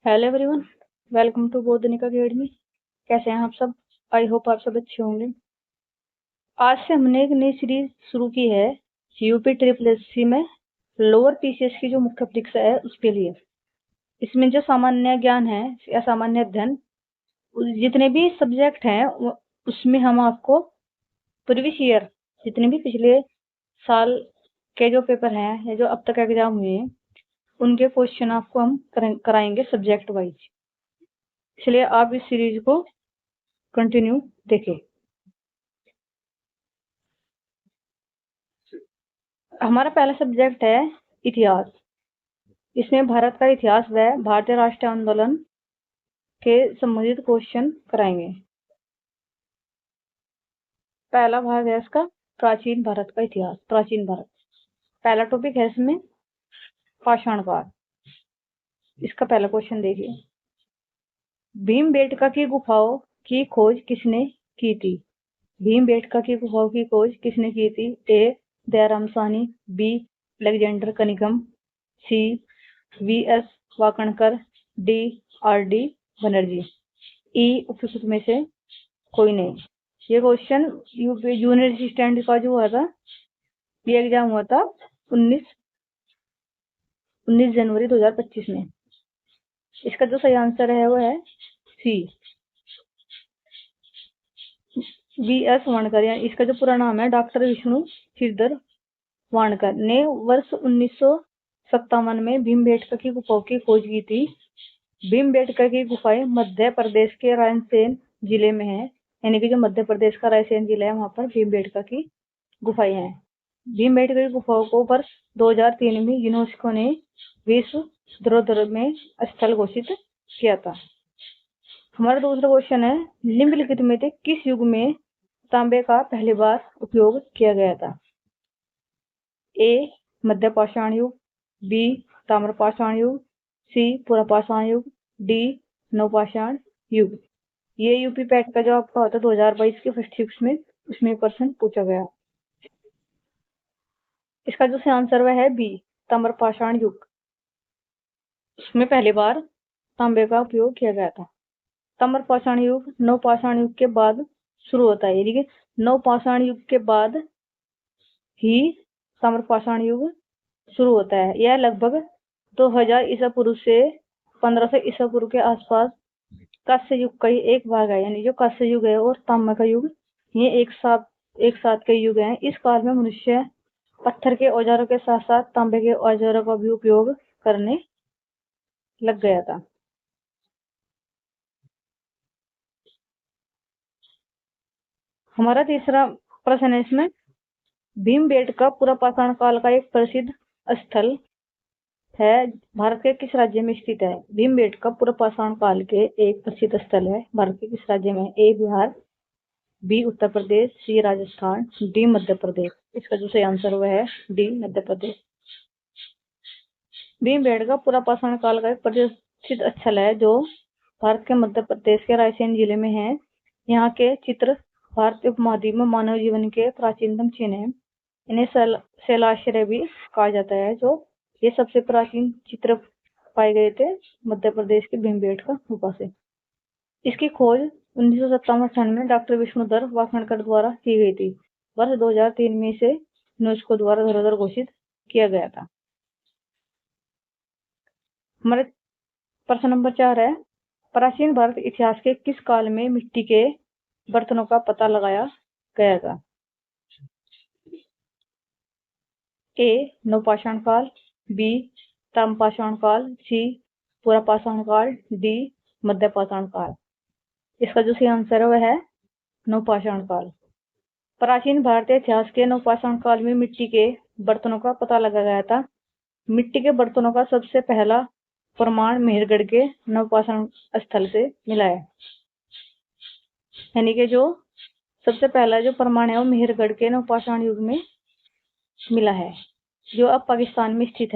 Hello everyone, welcome to Bodhnik academy. कैसे हैं आप सब? आई होप आप सब अच्छे होंगे। आज से हमने एक नई सीरीज शुरू की है यूपी ट्रिपल एससी में लोअर पीसीएस की जो मुख्य परीक्षा है उसके लिए। इसमें जो सामान्य ज्ञान है या सामान्य अध्ययन जितने भी सब्जेक्ट हैं उसमें हम आपको प्रीवियस ईयर जितने भी पिछले साल के जो पेपर हैं या जो अब तक एग्जाम हुए हैं उनके क्वेश्चन आपको हम कराएंगे सब्जेक्ट वाइज। इसलिए आप इस सीरीज को कंटिन्यू देखें। हमारा पहला सब्जेक्ट है इतिहास। इसमें भारत का इतिहास व भारतीय राष्ट्रीय आंदोलन के संबंधित क्वेश्चन कराएंगे। पहला भाग है इसका प्राचीन भारत का इतिहास। प्राचीन भारत पहला टॉपिक है इसमें पाषाण काल। इसका पहला क्वेश्चन देखिए, भीमबेटका की गुफाओं की खोज किसने की थी? भीमबेटका की गुफाओं की खोज किसने की थी? A Dayaram Sahni, B Alexander Cunningham, C V S. Wakankar, D R D. Banerjee. E उपयुक्त में से कोई नहीं। ये क्वेश्चन यूपी जूनियर असिस्टेंट का जो हुआ था, ये एग्जाम हुआ था 19 जनवरी 2025 में। इसका जो सही आंसर है वो है सी वी.एस. वाणकर। यानी इसका जो पूरा नाम है डॉक्टर विष्णु श्रीधर वाणकर ने वर्ष 1957 में भीमबेटका की गुफाओं की खोज की थी। भीमबेटका की गुफाएं मध्य प्रदेश के रायसेन जिले में है। यानी कि जो मध्य प्रदेश का रायसेन जिला है वहां पर भीमबेटका की गुफाएं हैं। भीमबेटका की गुफाओं को वर्ष 2003 में यूनेस्को ने विश्व धरोहर में स्थल घोषित किया था। हमारा दूसरा क्वेश्चन है, निम्नलिखित में से किस युग में तांबे का पहली बार उपयोग किया गया था? ए मध्य पाषाण युग, बी ताम्र पाषाण युग, सी पुरा पाषाण युग, डी नवपाषाण युग। ये यूपी पैट का जो आपका होता है 2022 के फर्स्ट शिफ्ट में उसमें क्वेश्चन पूछा गया। इसका जो सही आंसर वह है बी ताम्र पाषाण युग। उसमें पहली बार तांबे का उपयोग किया गया था। ताम्र पाषाण युग नवपाषाण युग के बाद शुरू होता है। यानी कि नवपाषाण युग के बाद ही ताम्र पाषाण युग शुरू होता है। यह लगभग 2000 ईसा पूर्व से 1500 ईसा पूर्व के आसपास कांस्य युग का ही एक भाग है। यानी जो कांस्य युग है और तांबे का युग ये एक साथ के युग हैं। इस काल में मनुष्य पत्थर के औजारों के साथ साथ तांबे के औजारों का भी उपयोग करने लग गया था। हमारा तीसरा प्रश्न है इसमें, भीमबेटका पुरा पाषाण काल का एक प्रसिद्ध स्थल है भारत के किस राज्य में स्थित है? भीमबेटका पुरा पाषाण काल के एक प्रसिद्ध स्थल है भारत के किस राज्य में? ए बिहार, बी उत्तर प्रदेश, सी राजस्थान, डी मध्य प्रदेश। इसका जो सही आंसर हुआ है डी मध्य प्रदेश। भीमबेटका पुरा पाषाण काल का एक प्रसिद्ध स्थल है जो भारत के मध्य प्रदेश के रायसेन जिले में है। यहाँ के चित्र भारतीय उपमहाद्वीप में मानव जीवन के प्राचीनतम चिन्ह है। इन्हें शैलाश्रय भी कहा जाता है। जो ये सबसे प्राचीन चित्र पाए गए थे मध्य प्रदेश के भीमबेटका गुफा से। इसकी खोज 1957 में डॉक्टर विष्णुधर वाकणकर द्वारा की गई थी। वर्ष 2003 में इसे यूनेस्को द्वारा धरोहर घोषित किया गया था। हमारे प्रश्न नंबर 4 है, प्राचीन भारत इतिहास के किस काल में मिट्टी के बर्तनों का पता लगाया गया था? ए नवपाषाण काल, बी ताम्रपाषाण काल, सी पुरा पाषाण काल, डी मध्य पाषाण काल। इसका जो सही आंसर है वह है नवपाषाण काल। प्राचीन भारतीय इतिहास के नवपाषाण काल में मिट्टी के बर्तनों का पता लगाया गया था। मिट्टी के बर्तनों का सबसे पहला प्रमाण मेहरगढ़ के नवपाषाण स्थल से मिला है। यानी कि जो सबसे पहला जो प्रमाण है वो मेहरगढ़ के नवपाषाण युग में मिला है, जो अब पाकिस्तान में स्थित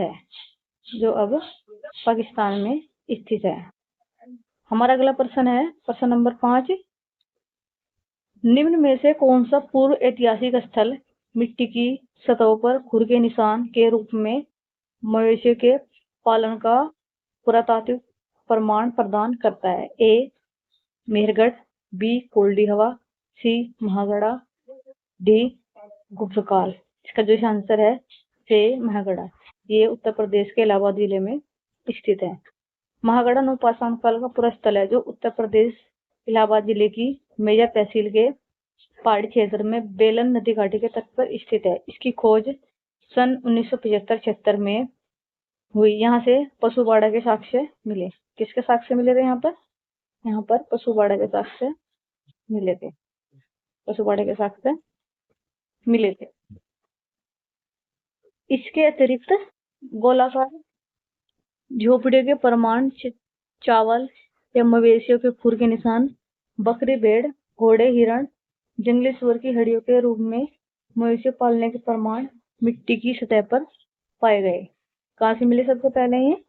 है। हमारा अगला प्रश्न है प्रश्न नंबर 5, निम्न में से कौन सा पूर्व ऐतिहासिक स्थल मिट्टी की सतहों पर खुर के निशान के रूप में मवेशियों के पालन का पुरातात्विक प्रमाण प्रदान करता है? ए मेहरगढ़, बी कोल्डी हवा, सी महागढ़ा, डी गुप्तकाल। इसका जो आंसर है से महागढ़ा। ये उत्तर प्रदेश के इलाहाबाद जिले में स्थित है। महागढ़ा नवपाषाण काल का पूरा स्थल है, जो उत्तर प्रदेश इलाहाबाद जिले की मेजा तहसील के पहाड़ी क्षेत्र में बेलन नदी घाटी के तट पर स्थित है। इसकी खोज सन 1975-76 में हुई। यहाँ से पशुबाड़ा के साक्ष्य मिले। किसके साक्ष्य मिले थे यहाँ पर पशुबाड़ा के साक्ष्य मिले थे। पशुबाड़ा के साक्ष्य मिले थे। इसके अतिरिक्त गोलाकार झोपड़ियों के प्रमाण चावल या मवेशियों के खुर के निशान, बकरी, भेड़, घोड़े, हिरण, जंगली सुअर की हड्डियों के रूप में मवेशी पालने के प्रमाण मिट्टी की सतह पर पाए गए। कहाँ से मिले सबसे पहले? ये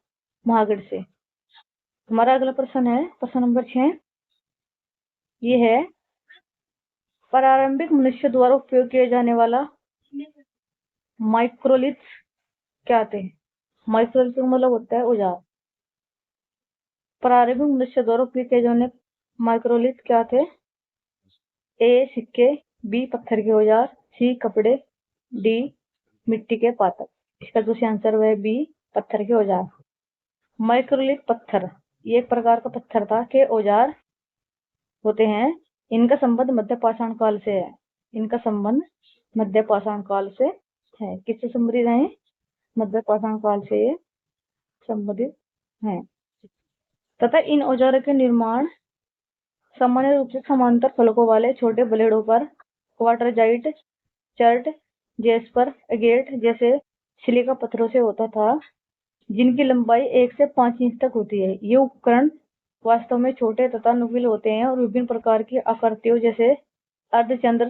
महागढ़ से। हमारा अगला प्रश्न है प्रश्न नंबर 6। ये है प्रारंभिक मनुष्य द्वारा उपयोग किए जाने वाला माइक्रोलिथ्स क्या थे? माइक्रोलिथ का मतलब होता है औजार। प्रारंभिक मनुष्य द्वारा उपयोग किए जाने माइक्रोलिथ क्या थे? ए सिक्के, बी पत्थर के औजार, सी कपड़े, डी मिट्टी के पात्र। इसका जो आंसर है बी पत्थर के औजार। माइक्रोलिथ पत्थर ये एक प्रकार का पत्थर था के औजार होते हैं। इनका संबंध मध्य पाषाण काल से है। इनका संबंध मध्य पाषाण काल से है। किससे संबंधित है? मध्य पाषाण काल से ये संबंधित है। तथा इन औजारों के निर्माण सामान्य रूप से समांतर फलकों वाले छोटे ब्लेडों पर क्वार्टरजाइट, चर्ट, जेस्पर, एगेट जैसे सिलिका पत्थरों से होता था, जिनकी लंबाई 1 से 5 इंच तक होती है। ये उपकरण वास्तव में छोटे तथा नुकीले होते हैं और विभिन्न प्रकार की आकृतियों जैसे अर्धचंद्र,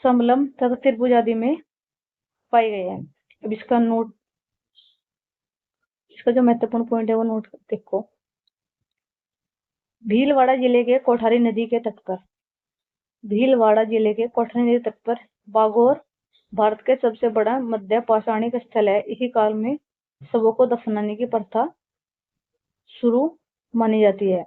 समलंब तथा त्रिभुज आदि में पाए गए हैं। अब इसका जो महत्वपूर्ण पॉइंट है वो नोट देखो। भीलवाड़ा जिले के कोठारी नदी के तट पर बागोर भारत के सबसे बड़ा मध्य पाषाणिक स्थल है। इसी काल में शवों को दफनाने की प्रथा शुरू मानी जाती है।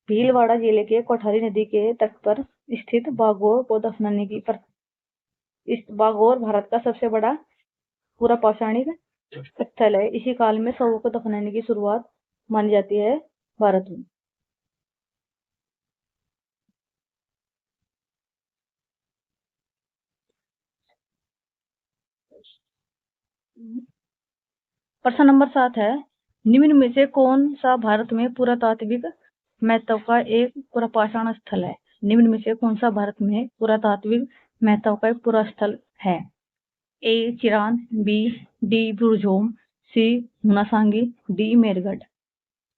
भीलवाड़ा जिले के कोठारी नदी के तट पर स्थित बागोर को दफनाने की प्रथा। बागोर भारत का सबसे बड़ा पूरा पाषाणिक स्थल है। इसी काल में शवों को दफनाने की शुरुआत मानी जाती है भारत में। प्रश्न नंबर 7 है, निम्न में से कौन सा भारत में पुरातात्विक महत्व का एक पुरापाषाण स्थल है? निम्न में से कौन सा भारत में पुरातात्विक महत्व का एक पुरा स्थल है? ए चिरान, बी डी बुरझोम, सी हुनासांगी, डी मेरगढ़।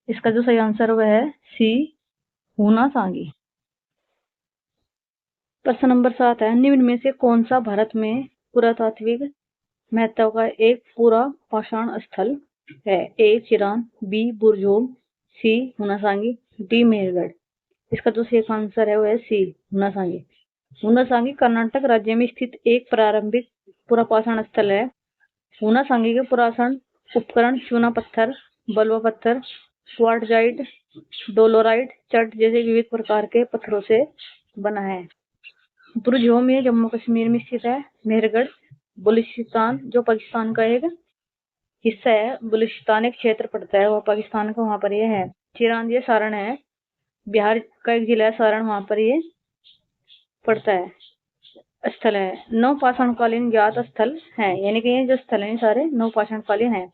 इसका जो सही आंसर वह है सी हुनासांगी। प्रश्न नंबर 7 है, निम्न में से कौन सा भारत में पुरातात्विक महत्व का एक पूरा पाषाण स्थल है? ए चिरान, बी बुरझोम, सी हुनासांगी, डी मेरगढ़। इसका जो सही आंसर है वो है सी हुनासांगी। हुनासांगी कर्नाटक राज्य में स्थित एक प्रारंभिक पुरापाषाण स्थल है। हुनासांगी के पुरापाषाण उपकरण चूना पत्थर, बलुआ पत्थर, क्वार्टजाइट, डोलोराइट, चट जैसे विविध प्रकार के पत्थरों से बना है। बुरझोम ये जम्मू कश्मीर में स्थित है। मेहरगढ़ बलूचिस्तान जो पाकिस्तान का एक हिस्सा है, बलूचिस्तान एक क्षेत्र पड़ता है वो पाकिस्तान का, वहां पर ये है। चिरान ये सारण है, बिहार का एक जिला है सारण, वहां पर ये पड़ता है स्थल है। नवपाषाणकालीन ज्ञात स्थल है, यानी कि ये जो स्थल है सारे नवपाषाणकालीन है।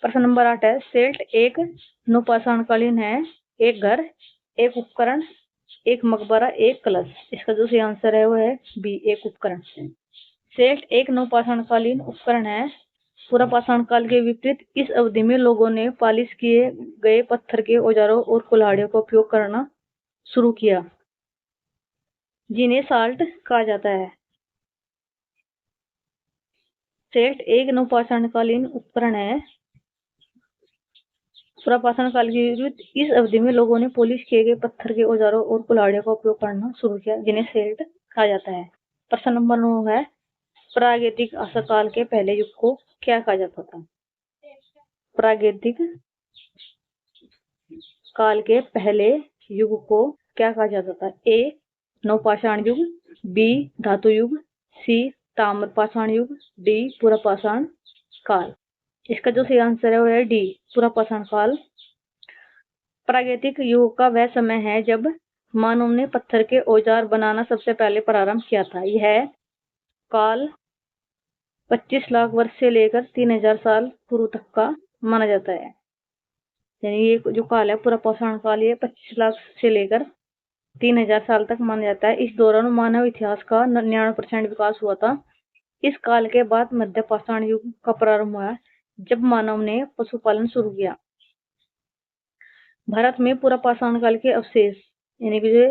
प्रश्न नंबर 8 है, सेल्ट एक नवपाषाणकालीन है, एक घर, एक उपकरण, एक मकबरा, एक कलश। इसका जो सही आंसर है वो है बी एक उपकरण। सेल्ट एक नवपाषाणकालीन उपकरण है। पुरापाषाण काल के विपरीत इस अवधि में लोगों ने पालिश किए गए पत्थर के औजारों और कुल्हाड़ियों का उपयोग करना शुरू किया, जिन्हें साल्ट कहा जाता है। सेल्ट एक नवपाषाणकालीन उपकरण है। पुरापाषाण काल के विपरीत इस अवधि में लोगों ने पॉलिश किए गए पत्थर के औजारों और कुल्हाड़ियों का उपयोग करना शुरू किया, जिन्हें सेल्ट कहा जाता है। प्रश्न नंबर 9 है, प्रागैतिक काल के पहले युग को क्या कहा जाता था? प्रागैतिक काल के पहले युग को क्या कहा जाता था? ए नवपाषाण युग, बी धातु युग, सी ताम्रपाषाण युग, डी पुरापाषाण काल। इसका जो सही आंसर है वो है डी पुरापाषाण काल। प्रागैतिक युग का वह समय है जब मानव ने पत्थर के औजार बनाना सबसे पहले प्रारंभ किया था। यह काल 25 लाख वर्ष से लेकर 3000 साल पूर्व तक का माना जाता है। यानी ये जो काल है पुरापाषाण काल, ये 25 लाख से लेकर 3000 साल तक माना जाता है। इस दौरान मानव इतिहास का 99% विकास हुआ था। इस काल के बाद मध्य पाषाण युग का प्रारंभ हुआ जब मानव ने पशुपालन शुरू किया। भारत में पुरापाषाण काल के अवशेष, यानी कि जो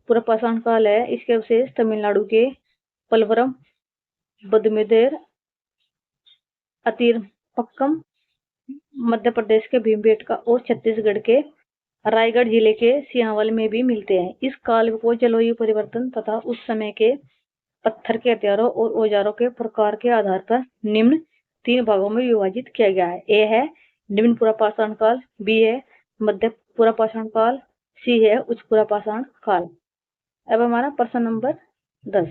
पुरापाषाण काल है इसके अवशेष तमिलनाडु के पलवरम, बदमेदेर, अतीरपक्कम, मध्य प्रदेश के भीमबेटका और छत्तीसगढ़ के रायगढ़ जिले के सियांवल में भी मिलते हैं। इस काल को जलवायु परिवर्तन तथा उस समय के पत्थर के हथियारों और औजारों के प्रकार के आधार पर निम्न 3 भागों में विभाजित किया गया है। ए है निम्न पुरापाषाण काल, बी है मध्य पुरापाषाण काल, सी है उच्च पुरापाषाण काल। अब हमारा प्रश्न नंबर 10,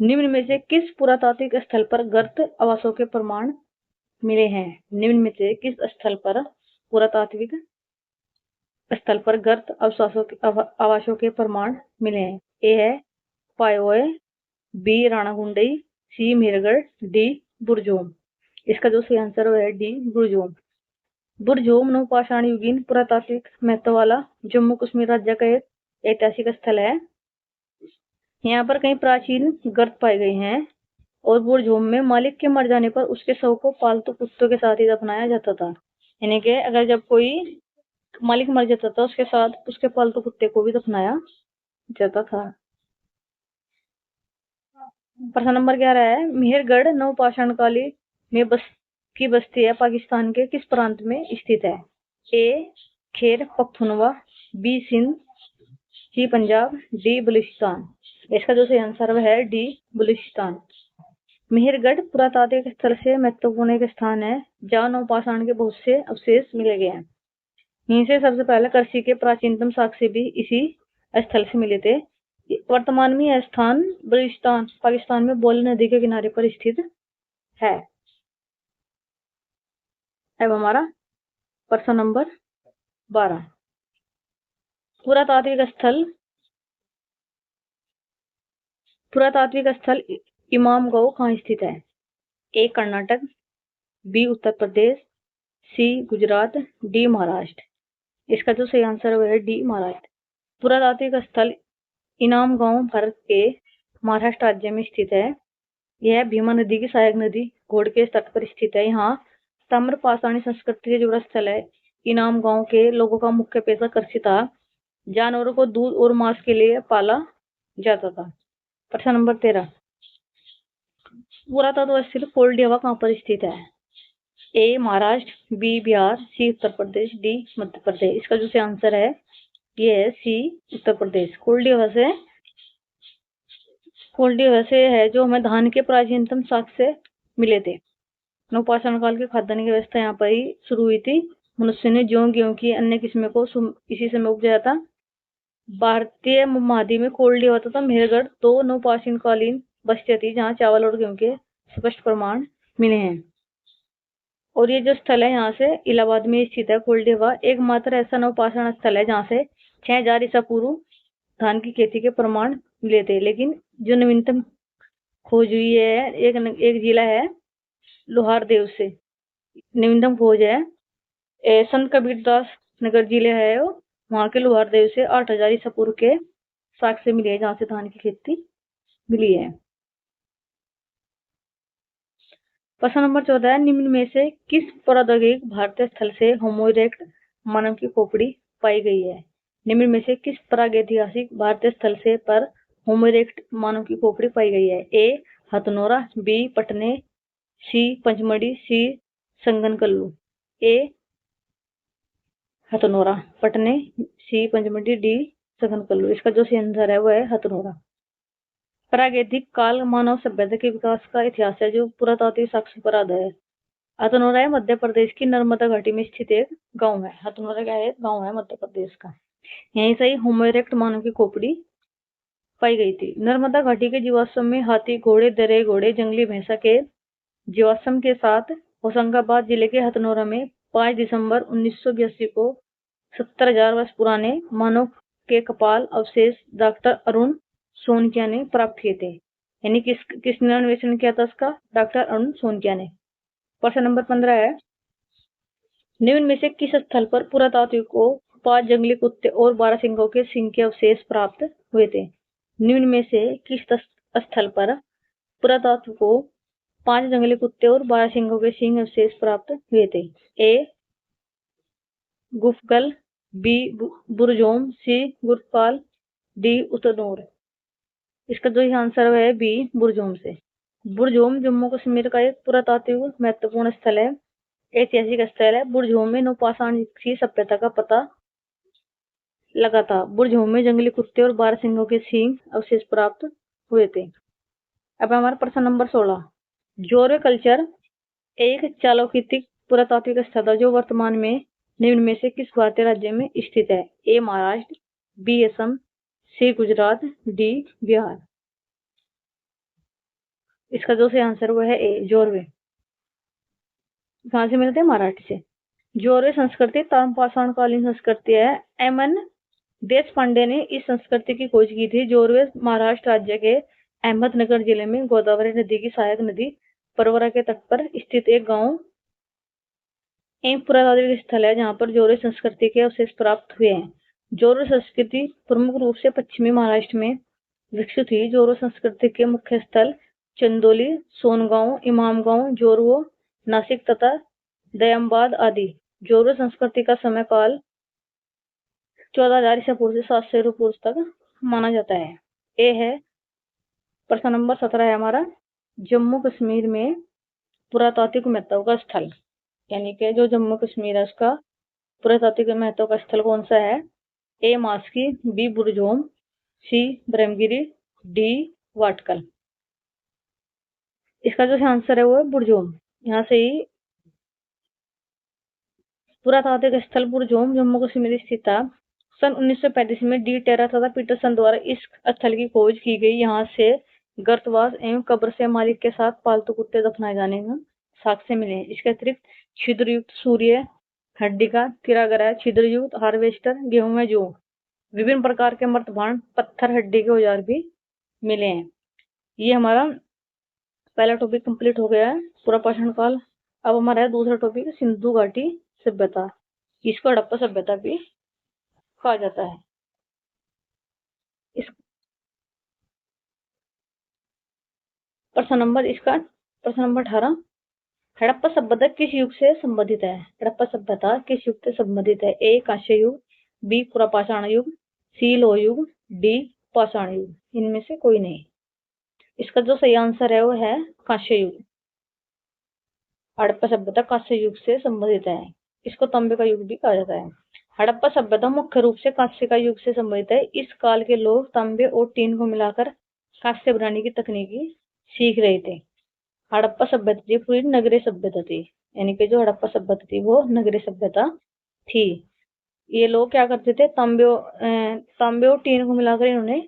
निम्न में से किस पुरातात्विक स्थल पर गर्त आवासों के प्रमाण मिले हैं? निम्न में से किस स्थल पर पुरातात्विक स्थल पर गर्त आवासों के प्रमाण मिले हैं? ए है पायोए, बी राणागुंडई, सी मेहरगढ़, डी बुरजोम। इसका जो सही आंसर है डी बुरजोम। बुरजोम नवपाषाण युगीन पुरातात्विक महत्व वाला जम्मू कश्मीर राज्य का एक ऐतिहासिक स्थल है। यहाँ पर कई प्राचीन गर्त पाए गए हैं और बुरजोम में मालिक के मर जाने पर उसके शव को पालतू कुत्तों के साथ ही दफनाया जाता था। यानी कि अगर जब कोई मालिक मर जाता था उसके साथ उसके पालतू कुत्ते को भी दफनाया जाता था। प्रश्न नंबर 11 है, मेहरगढ़ नवपाषाण काली में की बस्ती है पाकिस्तान के किस प्रांत में स्थित है? ए खैर पख्तूनवा, बी सिंध, सी पंजाब, डी बलूचिस्तान। इसका जो सही आंसर है डी बलूचिस्तान। मेहरगढ़ पुरातात्विक स्थल से महत्वपूर्ण एक स्थान है जहाँ नवपाषाण के बहुत से अवशेष मिले गए हैं। यहीं से सबसे पहले कृषि के प्राचीनतम साक्ष्य भी इसी स्थल से मिले थे। वर्तमान में यह स्थान बलूचिस्तान पाकिस्तान में बोली नदी के किनारे पर स्थित है। अब हमारा प्रश्न नंबर 12, पुरातात्विक स्थल इमामगांव कहाँ स्थित है? ए कर्नाटक, बी उत्तर प्रदेश, सी गुजरात, डी महाराष्ट्र। इसका जो सही आंसर है डी महाराष्ट्र। पुरातात्विक स्थल इमामगांव भारत के महाराष्ट्र राज्य में स्थित है। यह भीमा नदी की सहायक नदी घोड़ के तट पर स्थित है। यहाँ ताम्रपाषाणी संस्कृति से जुड़ा स्थल है। इमामगांव के लोगों का मुख्य पेशा कृषि था। जानवरों को दूध और मांस के लिए पाला जाता था। प्रश्न नंबर 13, पुरातत्व स्थल कोल्डिया कहाँ पर स्थित है? ए महाराष्ट्र, बी बिहार, सी उत्तर प्रदेश, डी मध्य प्रदेश। इसका जो आंसर है ये है सी उत्तर प्रदेश। कोल्डिया से है जो हमें धान के प्राचीनतम साक्ष्य मिले थे। नवपाषाण काल के खाद्यान्न की व्यवस्था यहाँ पर ही शुरू हुई थी। मनुष्य ने जौ गेहूं की अन्य किस्में को इसी समय उपजाया था। भारतीय महाद्वीप में कोल्डिया तथा मेहरगढ़ 2 नवपाषाण कालीन बस्तियां थी जहाँ चावल और गेहूं के स्पष्ट प्रमाण मिले हैं। और ये जो स्थल है यहाँ से इलाहाबाद में स्थित है। कोल्डिया एकमात्र ऐसा नवपाषाण स्थल है जहाँ से 6000 ईसा पूर्व धान की खेती के प्रमाण मिले थे। लेकिन जो नवीनतम खोज हुई है एक जिला है लोहारदेव से नवीनतम खोज है संत कबीरदास नगर जिले है वहां के लोहारदेव से 8000 ईसा पूर्व के साक्ष्य मिले जहाँ से धान की खेती मिली है। प्रश्न नंबर 14, निम्न में से किस प्रौद्योगिक भारतीय स्थल से होमो इरेक्ट मानव की खोपड़ी पाई गई है? निम्न में से किस प्रागैतिहासिक भारतीय स्थल से पर होमो इरेक्ट मानव की खोपड़ी पाई गई है? ए हथनोरा, बी पटने, सी पंचमढ़ी, सी संगनकल्लू। ए हथनोरा, पटने, सी पंचमढ़ी, डी संगनकल्लू। इसका जो सही आंसर है वो है हथनोरा। प्रागैतिक काल मानव सभ्यता के विकास का इतिहास है जो पुरातात्विक साक्ष्य पर हथनोरा है मध्य प्रदेश की नर्मदा घाटी में स्थित एक गांव है। हथनोरा क्या है? गांव है मध्य प्रदेश का। यहीं से ही होमो इरेक्ट मानव की खोपड़ी पाई गई थी। नर्मदा घाटी के जीवाश्म में हाथी, घोड़े, दर्रे घोड़े, जंगली भैंसा के जीवाश्म के साथ होशंगाबाद जिले के हथनोरा में 5 दिसंबर 1982 को 70,000 वर्ष पुराने मानव के कपाल अवशेष डॉक्टर अरुण सोनकिया ने प्राप्त किए थे। यानी किसने अन्वेषण किया था उसका? डॉक्टर अरुण सोनकिया ने। प्रश्न नंबर 15 है, निम्न में से किस स्थल पर पुरातात्विक को 5 जंगली कुत्ते और 12 सिंहों के सिंह के अवशेष प्राप्त हुए थे? निम्न में से किस स्थल पर पुरातात्विक को 5 जंगली कुत्ते और 12 सिंहों के सिंह अवशेष प्राप्त हुए थे? ए गुफगल, बी बुरजोम, सी गुरपाल, डी उतनोर। इसका जो आंसर है बी बुरजोम से। बुरजोम जम्मू कश्मीर का एक पुरातात्विक महत्वपूर्ण स्थल है, ऐतिहासिक स्थल है। बुरजोम में नवपाषाण युग की सभ्यता का पता लगा था। बुरजोम में जंगली कुत्ते और 12 सिंहों के सींग अवशेष प्राप्त हुए थे। अब हमारा प्रश्न नंबर 16, जोरे कल्चर एक चालोकितिक पुरातात्विक स्थल है जो वर्तमान में निम्न में से किस भारतीय राज्य में स्थित है? ए महाराष्ट्र, बी असम, सी गुजरात, डी बिहार। इसका जो से आंसर वो है ए जोरवे। कहाँ से मिलते हैं? महाराष्ट्र से। जोरवे संस्कृति ताम्रपाषाण कालीन संस्कृति है। एम.एन. देश पांडे ने इस संस्कृति की खोज की थी। जोरवे महाराष्ट्र राज्य के अहमदनगर जिले में गोदावरी नदी की सहायक नदी परवरा के तट पर स्थित एक गांव एवं पुरातात्विक स्थल है जहां पर जोरवे संस्कृति के अवशेष प्राप्त हुए हैं। जोरवे संस्कृति प्रमुख रूप से पश्चिमी महाराष्ट्र में विकसित हुई। जोरवे संस्कृति के मुख्य स्थल चंदोली, सोनगांव, इमामगांव, जोरवो, नासिक तथा दयामबाद आदि। जोरवे संस्कृति का समय काल 14,000 ईसा पूर्व से 700 पूर्व तक माना जाता है। ए है प्रश्न नंबर 17 है हमारा, जम्मू कश्मीर में पुरातात्विक महत्व का स्थल, यानी कि जो जम्मू कश्मीर है उसका पुरातात्विक महत्व का स्थल कौन सा है? ए मास्की, बी बुरजोम, सी ब्रह्मगिरी, डी वाटकल। इसका जो आंसर है वो है बुरजोम। यहाँ से ही पुरातात्विक स्थल बुरजोम जम्मू कश्मीर स्थित था। सन 1935 में डी टेरा तथा पीटरसन द्वारा इस स्थल की खोज की गई। यहाँ से गर्तवास एवं कब्र से मालिक के साथ पालतू कुत्ते दफनाए जाने में साक्ष्य मिले। इसके अतिरिक्त छिद्रयुक्त सूर्य हड्डी का तिरागरा, छिद्रयुक्त हार्वेस्टर, गेहूं में जो विभिन्न प्रकार के मर्तभांड, पत्थर हड्डी के औजार भी मिले हैं। ये हमारा पहला टॉपिक कंप्लीट हो गया है, पुरापाषाण काल। अब हमारा है दूसरा टॉपिक सिंधु घाटी सभ्यता। इसको हड़प्पा सभ्यता भी कहा जाता है। इस प्रश्न नंबर 18, हड़प्पा सभ्यता किस युग से संबंधित है? हड़प्पा सभ्यता किस युग से संबंधित है? ए कांस्य युग, बी पुरापाषाण युग, सी लौह युग, डी पाषाण युग। इनमें से कोई नहीं। इसका जो सही आंसर है वो है कांस्य युग। हड़प्पा सभ्यता कांस्य युग से संबंधित है। इसको तांबे का युग भी कहा जाता है। हड़प्पा सभ्यता मुख्य रूप से कांस्य का युग से संबंधित है। इस काल के लोग तांबे और टीन को मिलाकर कांस्य बनाने की तकनीकी सीख रहे थे। हड़प्पा सभ्यता थी पूरी नगरीय सभ्यता थी, यानी कि जो हड़प्पा सभ्यता थी वो नगरीय सभ्यता थी। ये लोग क्या करते थे? तांबे और टीन को मिलाकर इन्होंने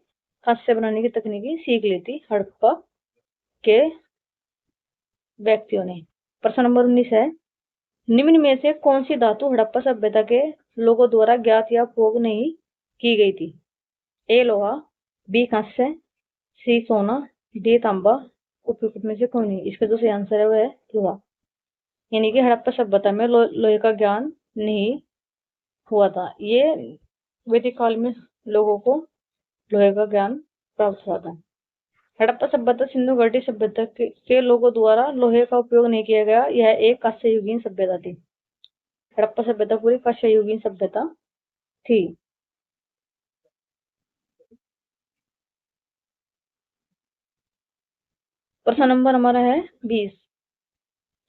कांस्य बनाने की तकनीकी सीख ली थी हड़प्पा के व्यक्तियों ने। प्रश्न नंबर 19 है, निम्न में से कौन सी धातु हड़प्पा सभ्यता के लोगों द्वारा ज्ञात या उपभोग नहीं की गई थी? ए लोहा, बी कांस्य, सी सोना, डी तांबा। उपयुक्त में से कोई नहीं। इसका जो सही आंसर है वो है लोहा। यानी कि हड़प्पा सभ्यता में लोहे का ज्ञान नहीं हुआ था। ये वैदिक काल में लोगों को लोहे का ज्ञान प्राप्त हुआ था। हड़प्पा सभ्यता सिंधु घाटी सभ्यता के लोगों द्वारा लोहे का उपयोग नहीं किया गया। यह एक कांस्ययुगीन सभ्यता थी। हड़प्पा सभ्यता पूरी कांस्ययुगीन सभ्यता थी। प्रश्न नंबर हमारा है 20,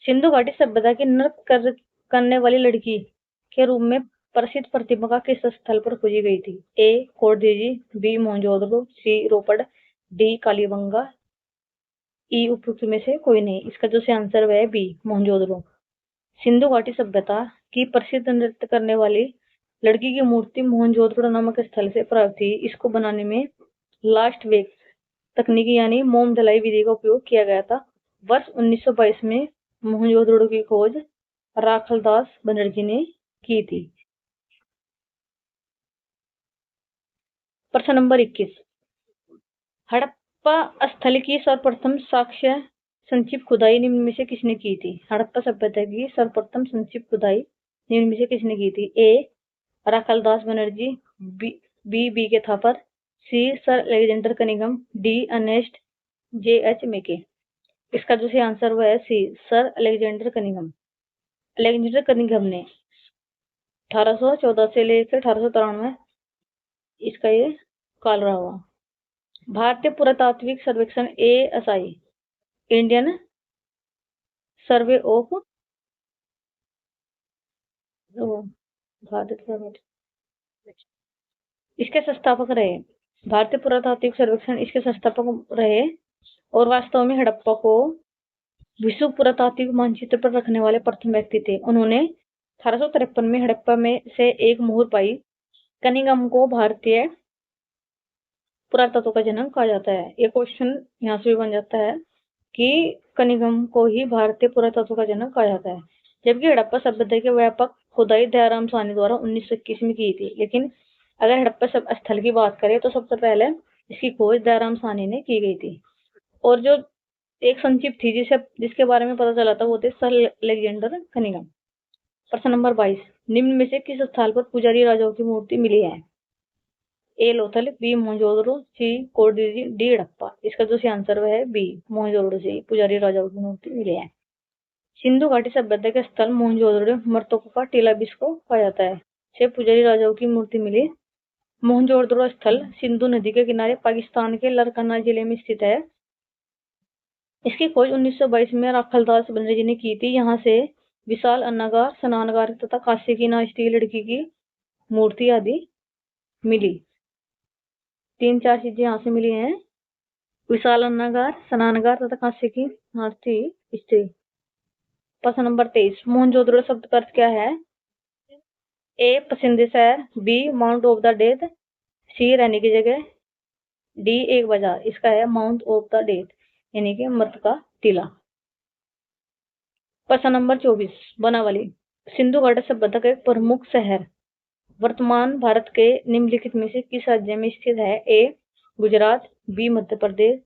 सिंधु घाटी सभ्यता की नृत्य करने वाली लड़की के रूप में प्रसिद्ध प्रतिमा किस स्थल पर खोजी गई थी? ए खोड़देजी, बी मोहनजोदड़ो, सी रोपड़, डी कालीबंगा। ई उपयुक्त में से कोई नहीं। इसका जो आंसर है बी मोहनजोदड़ो। सिंधु घाटी सभ्यता की प्रसिद्ध नृत्य करने वाली लड़की की मूर्ति मोहनजोदड़ो नामक स्थल से प्राप्त थी। इसको बनाने में लास्ट वेक तकनीकी यानी मोम जलाई विधि का उपयोग किया गया था। वर्ष 1922 में मोहनजोदड़ो की खोज राखलदास बनर्जी ने की थी। प्रश्न नंबर 21, हड़प्पा स्थल की सर्वप्रथम साक्ष्य संक्षिप्त खुदाई निम्न में से किसने की थी? हड़प्पा सभ्यता की सर्वप्रथम संक्षिप्त खुदाई निम्न में से किसने की थी? ए Rakhaldas Banerjee, B K Thapar, C sir Alexander Cunningham, D Ernest J H Mackay. इसका जो सही आंसर हुआ है C sir Alexander Cunningham. Alexander Cunningham ने 1814 से लेकर 1893 इसका ये काल रहा हुआ। भारतीय पुरातात्विक सर्वेक्षण ASI Indian survey of Bharat इसके संस्थापक रहे। भारतीय पुरातात्विक सर्वेक्षण इसके संस्थापक रहे और वास्तव में हड़प्पा को विश्व पुरातात्विक मानचित्र पर रखने वाले प्रथम व्यक्ति थे। उन्होंने 1853 में हड़प्पा में से एक मोहर पाई। कनिंघम को भारतीय पुरातत्व का जनक कहा जाता है। ये क्वेश्चन यहाँ से भी बन जाता है कि कनिंघम को ही भारतीय पुरातत्व का जनक कहा जाता है, जबकि हड़प्पा सभ्यता की व्यापक खुदाई दयाराम साहनी द्वारा 1921 में की थी। लेकिन अगर हड़प्पा स्थल की बात करें तो सबसे पहले इसकी खोज दयाराम साहनी ने की गई थी। और जो एक संक्षिप्त थी जिसके बारे में पता चला था वो थे सर अलेक्जेंडर कनिंघम। प्रश्न नंबर 22, निम्न में से किस स्थल पर पुजारी राजाओं की मूर्ति मिली है? ए लोथल, बी मोहनजोदड़ो, सी कोडीरी, डी हड़प्पा। इसका जो सही आंसर है बी मोहनजोदड़ो से पुजारी राजाओं की मूर्ति मिली है। सिंधु घाटी सभ्यता के स्थल मोहनजोदड़ो मृतकों का टीला भी इसको कहा जाता है से पुजारी राजाओं की मूर्ति मिली। मोहनजोदड़ो स्थल सिंधु नदी के किनारे पाकिस्तान के लरकाना जिले में स्थित है। इसकी खोज 1922 में राखलदास बनर्जी ने की थी। यहाँ से विशाल अन्नागार, स्नानागार तथा कांसे की नाचती लड़की की मूर्ति आदि मिली। 3-4 चीजें यहाँ से मिली हैं, विशाल अन्नागार, स्नानागार तथा कांसे की नाचती स्त्री। प्रश्न नंबर 23, मोहनजोदड़ो शब्द का अर्थ क्या है? ए पसंदीदा शहर, B mount of the death, C रहने की जगह, डी एक बाजार। इसका है माउंट ऑफ द डेथ यानी कि मृत का टीला। प्रश्न नंबर 24, बनावली सिंधु घाटी सभ्यता का एक प्रमुख शहर वर्तमान भारत के निम्नलिखित में से किस राज्य में स्थित है? ए गुजरात, बी मध्य प्रदेश,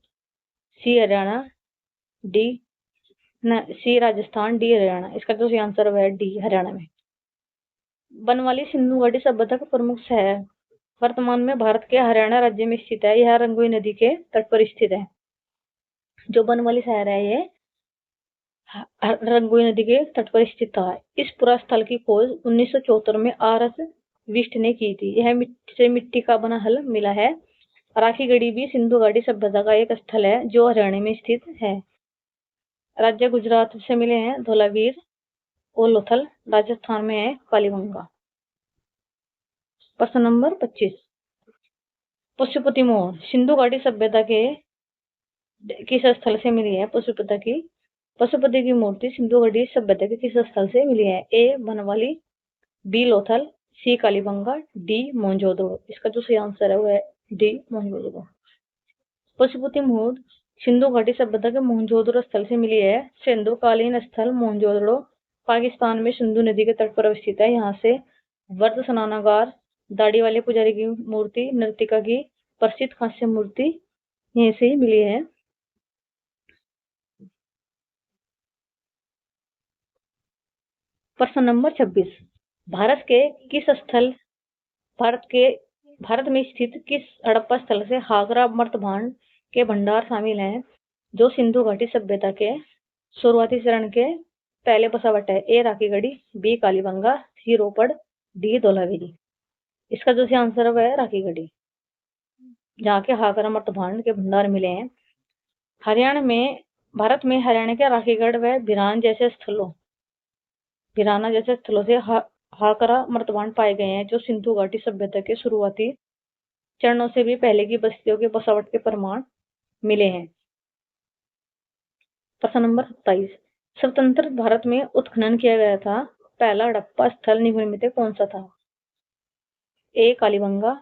सी हरियाणा, सी राजस्थान, डी हरियाणा। इसका जो सही आंसर है डी हरियाणा में। बनवाली सिंधु घाटी सभ्यता का प्रमुख शहर वर्तमान में भारत के हरियाणा राज्य में स्थित है। यह रंगोई नदी के तट पर स्थित है। जो बनवाली शहर है ये रंगोई नदी के तट पर स्थित था। इस पुरा स्थल की खोज 1974 में RS विष्ट ने की थी। यह मिट्टी का बना हल मिला है। राखीगढ़ी भी सिंधु घाटी सभ्यता का एक स्थल है जो हरियाणा में स्थित है। राज्य गुजरात से मिले हैं धोलावीर और लोथल, राजस्थान में है कालीबंगा। प्रश्न नंबर 25, पशुपति मोहर सिंधु घाटी सभ्यता के किस स्थल से मिली है? पशुपति की मूर्ति सिंधु घाटी सभ्यता के किस स्थल से मिली है? ए बनवाली, बी लोथल, सी कालीबंगा, डी मोहनजोदड़ो। इसका जो सही आंसर है वो है डी मोहनजोदड़ो। पशुपति मोहर सिंधु घाटी सभ्यता के मोहनजोदड़ो स्थल से मिली है। सिंधुकालीन स्थल मोहनजोदड़ो पाकिस्तान में सिंधु नदी के तट पर अवस्थित है। यहाँ से वर्त स्नानागार, दाढ़ी वाले पुजारी की मूर्ति, नर्तिका की प्रसिद्ध कांस्य मूर्ति यहीं से ही मिली है। प्रश्न नंबर 26, भारत में स्थित किस हड़प्पा स्थल से हागरा मर्तभांड के भंडार शामिल हैं जो सिंधु घाटी सभ्यता के शुरुआती चरण के पहले बसावट है? ए राखीगढ़ी, बी कालीबंगा, सी रोपड़, डी धोलावीरी। इसका जो आंसर है राखीगढ़ी, जहाँ के हागरा मर्तभांड के भंडार मिले हैं। भारत में हरियाणा के राखीगढ़ व भिराना जैसे स्थलों से हाकरा मर्तभांड पाए गए हैं जो सिंधु घाटी सभ्यता के शुरुआती चरणों से भी पहले की बस्तियों के बसावट के प्रमाण मिले हैं। प्रश्न नंबर 27, स्वतंत्र भारत में उत्खनन किया गया था पहला हड़प्पा स्थल निम्न में से कौन सा था? ए कालीबंगा,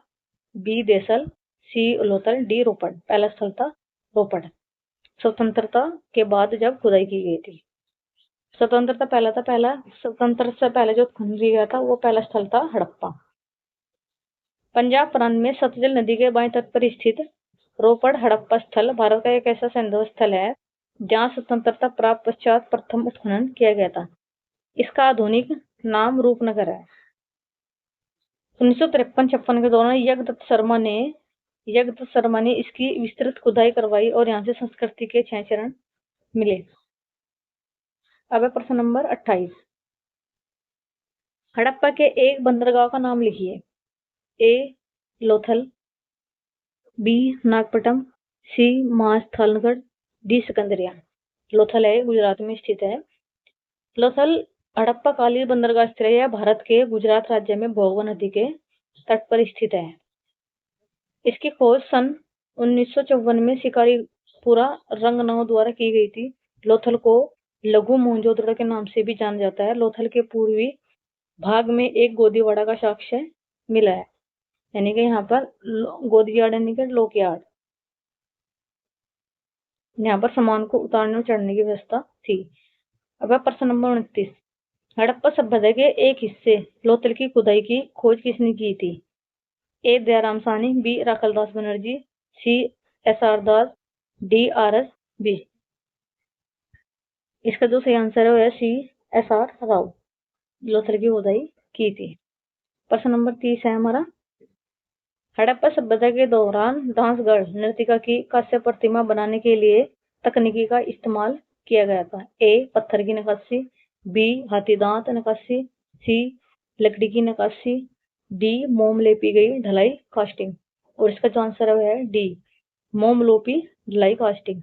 बी देसल, सी लोथल, डी रोपड़। पहला स्थल था रोपड़, स्वतंत्रता के बाद जब खुदाई की गई थी। स्वतंत्रता स्वतंत्र से पहले जो उत्खनन किया गया था वो पहला स्थल था हड़प्पा। पंजाब प्रांत में सतलज नदी के बाएं तट पर स्थित रोपड़ हड़प्पा स्थल भारत का एक ऐसा संदर्भ स्थल है जहां स्वतंत्रता प्राप्त पश्चात प्रथम उत्खनन किया गया था। इसका आधुनिक नाम रूपनगर है। 1953-56 के दौरान यज्ञदत्त शर्मा ने इसकी विस्तृत खुदाई करवाई और यहाँ से संस्कृति के 6 चरण मिले। अब है प्रश्न नंबर 28। हड़प्पा के एक बंदरगाह का नाम लिखिए। ए लोथल, बी नागपट्टनम, सी महास्थानगढ़, डी सिकंदरिया। लोथल है गुजरात में स्थित है। लोथल हड़प्पा कालीन बंदरगाह स्थित है। यह भारत के गुजरात राज्य में भोगवा नदी के तट पर स्थित है। इसकी खोज सन 1954 में शिकारीपुरा रंगनाव द्वारा की गई थी। लोथल को लघु मोहनजोदड़ो के नाम से भी जाना जाता है। लोथल के पूर्वी भाग में एक गोदीवाड़ा का साक्ष्य मिला है, यानी कि यहाँ पर गोदीयार्ड यानी कि लोकयार्ड, यहाँ पर सामान को उतारने और चढ़ने की व्यवस्था थी। अब प्रश्न नंबर 29। हड़प्पा सभ्यता के एक हिस्से लोथल की खुदाई की खोज किसने की थी? A Dayaram Sahni, B Rakhaldas Banerjee, C SR. Das, D RS. B. इसका जो सही आंसर है वो है सी एस.आर. राव। लोथल की खुदाई की थी। प्रश्न नंबर 30 है हमारा। हड़प्पा सभ्यता के दौरान दांसगढ़ नृत्यिका की कांस्य प्रतिमा बनाने के लिए तकनीकी का इस्तेमाल किया गया था। ए पत्थर की नक्काशी, बी हाथी दांत नक्काशी, सी लकड़ी की नक्काशी, डी मोम लेपी गई ढलाई कास्टिंग। और इसका जो आंसर है डी मोम लोपी ढलाई कास्टिंग।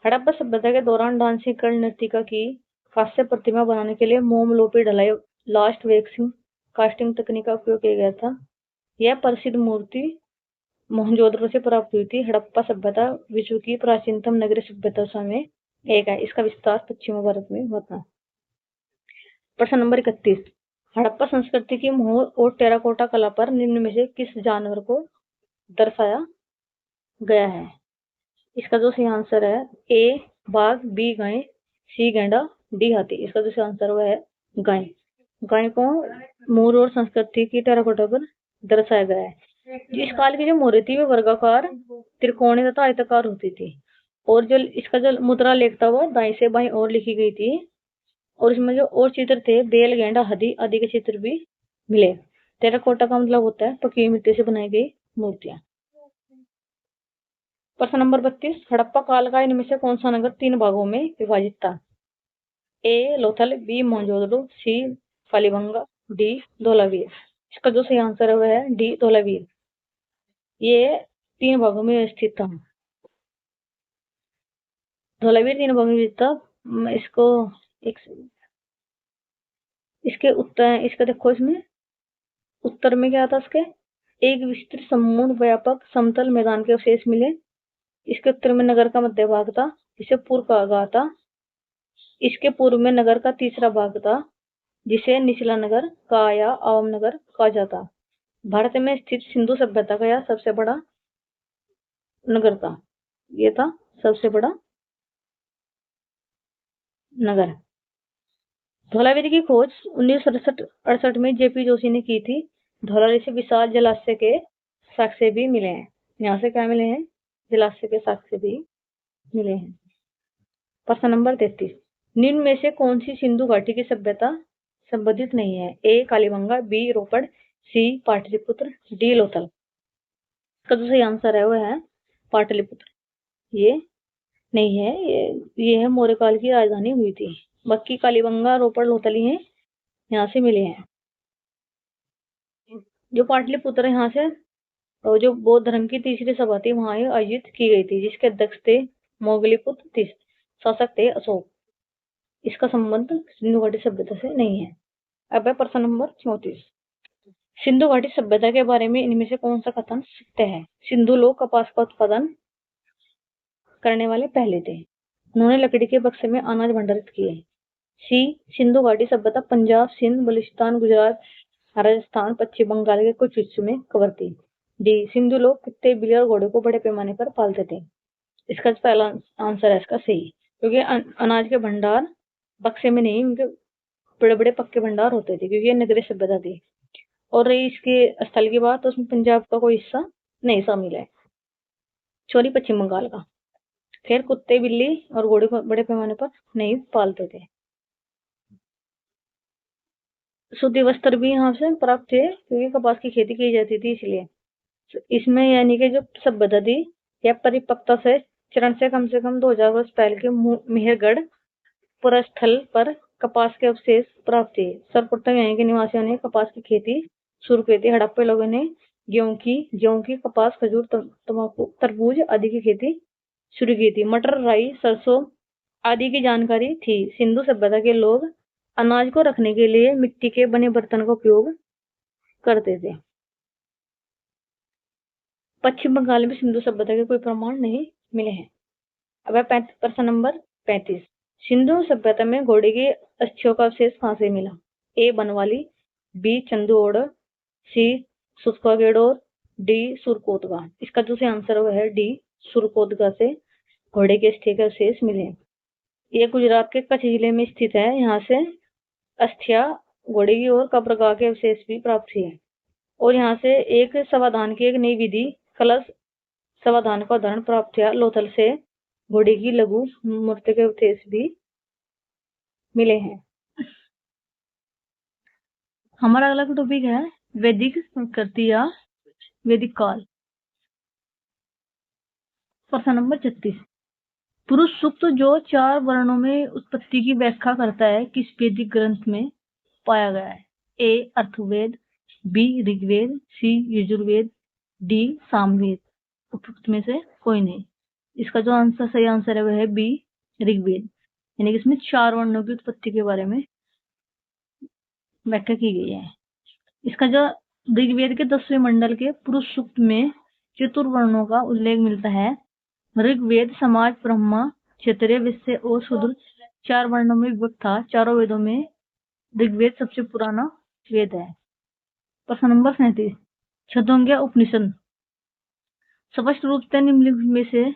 हड़प्पा सभ्यता के दौरान दांसगढ़ नृत्यिका की कांस्य प्रतिमा बनाने के लिए मोम लोपी ढलाई लास्ट वैक्सिंग कास्टिंग तकनीक का उपयोग किया गया था। यह प्रसिद्ध मूर्ति मोहनजोदड़ो से प्राप्त हुई थी। हड़प्पा सभ्यता विश्व की प्राचीनतम नगरीय सभ्यता में एक है। इसका विस्तार पश्चिमी भारत में होता है। प्रश्न नंबर 31। हड़प्पा संस्कृति की मोहर और टेराकोटा कला पर निम्न में से किस जानवर को दर्शाया गया है? इसका जो सही आंसर है ए बाघ, बी गाय, सी गैंडा, डी हाथी। इसका जो सही आंसर वो है गाय। गाय को मोर और संस्कृति की टेराकोटा पर दर्शाया गया है। इस काल की जो मोहरें थी वे वर्गाकार, त्रिकोणीय तथा आयताकार होती थी। और जो इसका जो मुद्रा लेख था वो दाएं से बाएं ओर लिखी गई थी। और इसमें जो और चित्र थे बैल, गेंडा, हाथी आदि के चित्र भी मिले। टेराकोटा का मतलब होता है पकी मिट्टी से बनाई गई मूर्तियां। प्रश्न नंबर 32। हड़प्पा काल का इनमें से कौन सा नगर 3 भागों में विभाजित था? ए लोथल, बी मोहनजोदड़ो, सी कालीबंगा, डी धोलावीर। इसका जो सही आंसर है वह है डी धोलावीर। ये 3 भागों में स्थित था। धोलावीर 3 भागों में स्थित था। इसके उत्तर, इसका देखो, इसमें उत्तर में क्या था? इसके एक विस्तृत संपूर्ण व्यापक समतल मैदान के अवशेष मिले। इसके उत्तर में नगर का मध्य भाग था, जिसे पूर्व कहा गया था। इसके पूर्व में नगर का तीसरा भाग था, जिसे निचला नगर का या आवाम नगर कहा जाता। भारत में स्थित सिंधु सभ्यता का यह सबसे बड़ा नगर था। ये था सबसे बड़ा नगर। धौलावीर की खोज 1967-68 में जेपी जोशी ने की थी। धौलावीर से विशाल जलाशय के साक्ष्य भी मिले हैं। यहाँ से क्या मिले हैं? जलाशय के साक्ष्य भी मिले हैं। प्रश्न नंबर 33। निम्न में से कौन सी सिंधु घाटी की सभ्यता संबंधित नहीं है? ए कालीबंगा, बी रोपड़, सी पाटलिपुत्र, डी लोथल। इसका जो सही आंसर है वह है पाटलिपुत्र। ये नहीं है, ये है मौर्य काल की राजधानी हुई थी। बाकी कालीबंगा, रोपड़, लोथल हैं यहाँ से मिले हैं। जो पाटलिपुत्र यहाँ से और जो बौद्ध धर्म की तीसरी सभा थी वहां आयोजित की गई थी, जिसके अध्यक्ष थे मोगलीपुत्र शासक थे अशोक। इसका संबंध सिंधु घाटी सभ्यता से नहीं है। अब है प्रश्न नंबर 34। सिंधु घाटी सभ्यता के बारे में इनमें से कौन सा कथन सत्य है? सिंधु लोग कपास का उत्पादन करने वाले पहले थे। उन्होंने लकड़ी के बक्से में अनाज भंडारित किए। सी सिंधु घाटी सभ्यता पंजाब, सिंध, बलूचिस्तान, गुजरात, राजस्थान, पश्चिम बंगाल के कुछ हिस्सों में कवर थी। डी सिंधु लोग कुत्ते, बिल्ली और घोड़े को बड़े पैमाने पर पालते थे। इसका पहला आंसर है इसका सही, क्योंकि अनाज के भंडार बक्से में नहीं, उनके बड़े बड़े पक्के भंडार होते थे, क्योंकि ये नगरीय सभ्यता थी। और रही इसके स्थल की बात, तो उसमें पंजाब का कोई हिस्सा नहीं शामिल है, सॉरी पश्चिम बंगाल का। खैर कुत्ते, बिल्ली और घोड़े को बड़े पैमाने पर नहीं पालते थे। सूती वस्त्र भी यहाँ से प्राप्त थे, क्योंकि कपास की खेती की जाती थी इसलिए। इसमें यानी कि जो सभ्यता थी यह परिपक्वता से चरण से कम 2000 वर्ष पहले के मेहरगढ़ पुरस्थल पर कपास के अवशेष प्राप्त थे। सर्वप्रथम यहाँ के निवासियों ने कपास की खेती शुरू की थी। हड़प्पा लोगों ने गेहूं की, कपास, खजूर, तंबाकू, तरबूज आदि की खेती शुरू की थी। मटर, राई, सरसों आदि की जानकारी थी। सिंधु सभ्यता के लोग अनाज को रखने के लिए मिट्टी के बने बर्तन का उपयोग करते थे। पश्चिम बंगाल में सिंधु सभ्यता के कोई प्रमाण नहीं मिले हैं। अब प्रश्न नंबर 35। सिंधु सभ्यता में घोड़े के अस्थियों का अवशेष कहाँ से मिला? ए बनवाली, बी चंदोड़, सी सुस्कागेडोर, डी सुरकोतगा। इसका जो सही आंसर है डी सुरकोतगा से घोड़े के अस्थि के अवशेष मिले। ये गुजरात के कच्छ जिले में स्थित है। यहाँ से अस्थिया, घोड़े की और कब्रगाह के अवशेष भी प्राप्त हुए। और यहाँ से एक समाधान की एक नई विधि कलश समाधान का उदाहरण प्राप्त हुआ। लोथल से घोड़े की लघु मूर्ति के अवशेष भी मिले हैं। हमारा अगला टॉपिक है वैदिक संस्कृति या वैदिक काल। प्रश्न नंबर 36। पुरुष सूक्त जो 4 वर्णों में उत्पत्ति की व्याख्या करता है किस वैदिक ग्रंथ में पाया गया है? ए अर्थवेद, बी ऋग्वेद, सी यजुर्वेद, डी सामवेद। उपयुक्त में से कोई नहीं। इसका जो सही आंसर है वह है बी ऋग्वेद, यानी कि इसमें 4 वर्णों की उत्पत्ति के बारे में व्याख्या की गई है। इसका जो ऋग्वेद के 10वें मंडल के पुरुष सूक्त में चतुर्वर्णों का उल्लेख मिलता है। ऋग्वेद समाज, ब्रह्मा, क्षत्रिय, वैश्य और शूद्र 4 वर्णों में विभक्त था। चारों वेदों में ऋग्वेद सबसे पुराना वेद है। प्रश्न नंबर 37। छंदोग्य उपनिषद स्पष्ट रूप से निम्नलिखित में से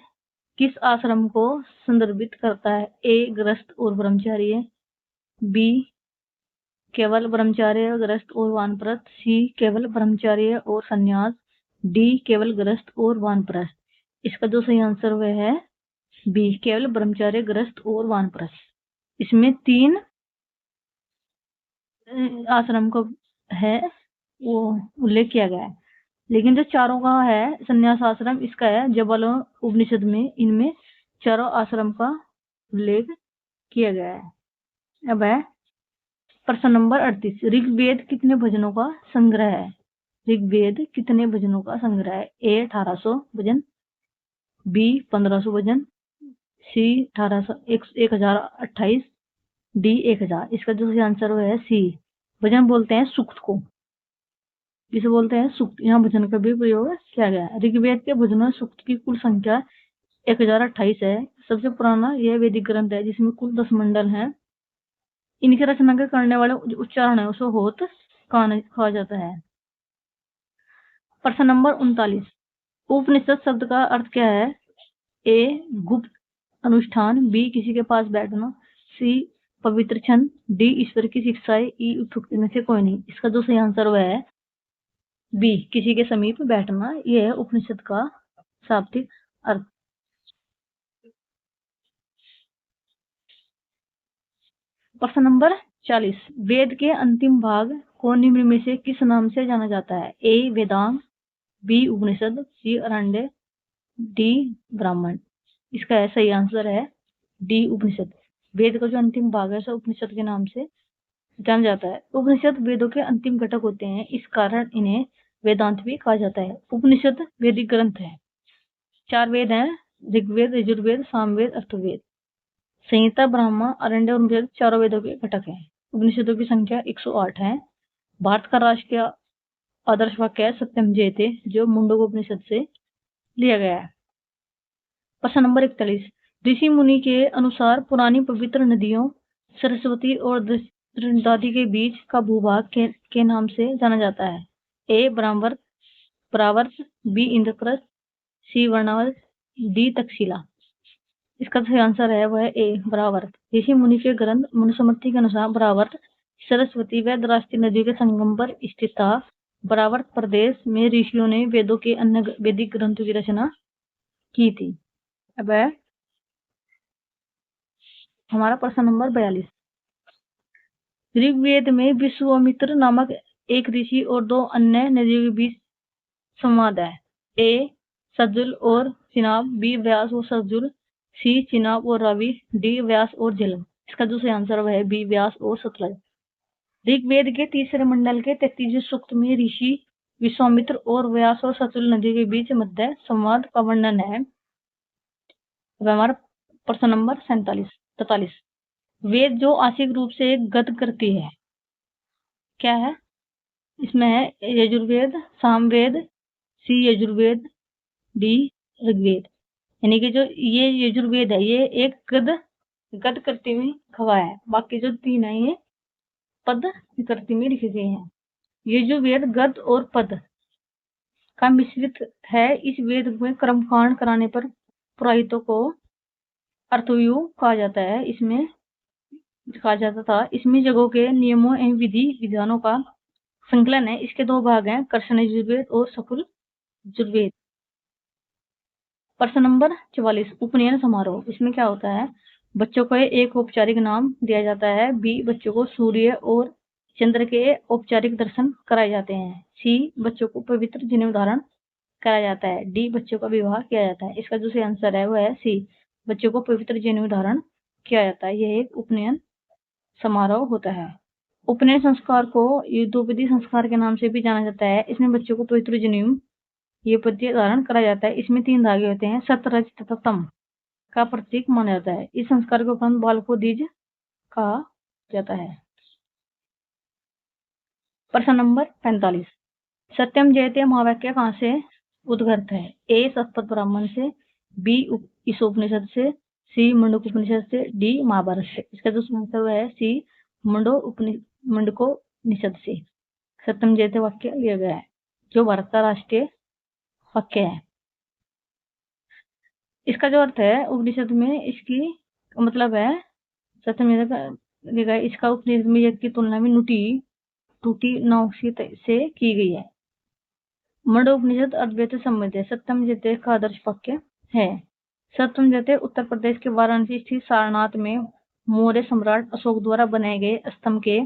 किस आश्रम को संदर्भित करता है? ए गृहस्थ और ब्रह्मचारी, बी केवल ब्रह्मचार्य, गृहस्थ और वानप्रस्थ, सी केवल ब्रह्मचार्य और संन्यास, डी केवल गृहस्थ और वानप्रस्थ। इसका जो सही आंसर वह है बी केवल ब्रह्मचार्य, गृहस्थ और वानप्रस्थ। इसमें 3 आश्रम को है वो उल्लेख किया गया है, लेकिन जो चारों का है संन्यास आश्रम इसका है जबल उपनिषद में। इनमें चारों आश्रम का उल्लेख किया गया है। अब है प्रश्न नंबर 38। ऋग्वेद कितने भजनों का संग्रह है? ऋग्वेद कितने भजनों का संग्रह है? ए 1800 भजन, बी 1500 भजन, सी 1028, डी 1000। इसका जो सही आंसर है सी। भजन बोलते हैं सूक्त को, जिसे बोलते हैं सूक्त। यहाँ भजन का भी प्रयोग किया गया है। ऋग्वेद के भजनों सूक्त की कुल संख्या 1028 है। सबसे पुराना यह वैदिक ग्रंथ है जिसमें कुल 10 मंडल हैं। इनकी रचना के करने वाले उच्चारण है उसको होत कहा जाता है। प्रश्न नंबर 39। उपनिषद शब्द का अर्थ क्या है? ए गुप्त अनुष्ठान, बी किसी के पास बैठना, सी पवित्र छंद, डी ईश्वर की शिक्षाएं, ई उपयुक्त में से कोई नहीं। इसका जो सही आंसर वह है बी किसी के समीप बैठना। यह है उपनिषद का शाब्दिक अर्थ। प्रश्न नंबर 40। वेद के अंतिम भाग को निम्न में से किस नाम से जाना जाता है? ए वेदांग, बी उपनिषद, सी अरण्य, डी ब्राह्मण। इसका सही आंसर है डी उपनिषद। वेद का जो अंतिम भाग है उसे उपनिषद के नाम से जाना जाता है। उपनिषद वेदों के अंतिम घटक होते हैं, इस कारण इन्हें वेदांत भी कहा जाता है। उपनिषद वैदिक ग्रंथ है। 4 वेद हैं, ऋग्वेद, यजुर्वेद, सामवेद, अथर्ववेद। संहिता, ब्राह्मण, अरण्य और उपनिषद चारों वेदों के घटक हैं। उपनिषदों की संख्या 108 है। भारत का राष्ट्रीय आदर्श वाक्य है सत्यम जयते, जो मुंडकोपनिषद से लिया गया है। प्रश्न नंबर 41। ऋषि मुनि के अनुसार पुरानी पवित्र नदियों सरस्वती और दादी के बीच का भूभाग के नाम से जाना जाता है? ए ब्राह्मवर्त, परावर्त, बी इंद्रप्रस्थ, सी वर्णावर्त, डी तक्षशिला। इसका सही आंसर है वह ए ब्राह्मवर्त। ऋषि मुनि के ग्रंथ मनुस्मृति के अनुसार ब्राह्मवर्त सरस्वती व द्रास्ती नदियों के संगम पर स्थित था। ब्राह्मवर्त प्रदेश में ऋषियों ने वेदों के अन्य वैदिक ग्रंथों की रचना की थी। अब है हमारा प्रश्न नंबर 42। ऋग्वेद में विश्वामित्र नामक एक ऋषि और दो अन्य नदियों के बीच संवाद है। ए सतलुज और चिनाब, बी व्यास और सतलुज, सी चिनाब और रावी, डी व्यास और झेलम। इसका जो सही आंसर है बी व्यास और सतलुज। ऋग्वेद के तीसरे मंडल के 33वें सूक्त में ऋषि विश्वामित्र और व्यास और सतलुज नदी के बीच मध्य संवाद का वर्णन है। हमारा प्रश्न नंबर 43। वेद जो आंशिक रूप से गद करती है क्या है? इसमें है यजुर्वेद, सामवेद, सी यजुर्वेद, डी ऋग्वेद। यानी कि जो ये यजुर्वेद है ये एक गद करती हुई खवा है। बाकी जो तीन है ये पद करती हुई लिखे गए हैं। यजुर्वेद गद और पद का मिश्रित है। इस वेद में कर्मकांड कराने पर पुरोहितों को अर्थव्यूह कहा जाता है। इसमें कहा जाता था। इसमें जगहों के नियमों एवं विधि विधानों का संकलन है। इसके दो भाग हैं, कर्षण यजुर्वेद और सकुल यजुर्वेद। प्रश्न नंबर 44। उपनयन समारोह। इसमें क्या होता है? बच्चों को एक औपचारिक नाम दिया जाता है। बी बच्चों को सूर्य और चंद्र के औपचारिक दर्शन कराए जाते हैं। सी बच्चों को पवित्र जनेऊ धारण कराया जाता है। डी बच्चों का विवाह किया जाता है। इसका जो सही आंसर है वो है सी बच्चों को पवित्र जनेऊ धारण किया जाता है। यह एक उपनयन समारोह होता है। उपनयन संस्कार को युद्धोपवीत संस्कार के नाम से भी जाना जाता है। इसमें बच्चों को पवित्र जनेऊ ये पद्य धारण करा जाता है। इसमें 3 धागे होते हैं। सत, रज तथा तम का प्रतीक माना जाता है। इस संस्कार के उपरांत बाल को दीज कहा जाता है। प्रश्न नंबर 45। सत्यम जयते महावाक्य कहाँ से उद्गत है? ए शतपथ ब्राह्मण से, बी ईशोपनिषद से, सी मुंडक उपनिषद से, डी महाभारत से। इसका जो मतलब है सी मुंडकोपनिषद से सत्यम जयते वाक्य लिया गया है, जो भारत का राष्ट्रीय वाक्य है। इसका जो अर्थ है उपनिषद में इसकी मतलब है सत्यम जयते, इसका उपनिषद में यज्ञ की तुलना में टूटी नाव से की गई है। मुंडकोपनिषद अद्वैत संबंध है। सत्यम जयते का आदर्श वाक्य है। सत्यम जयते उत्तर प्रदेश के वाराणसी स्थित सारनाथ में मौर्य सम्राट अशोक द्वारा बनाए गए स्तंभ के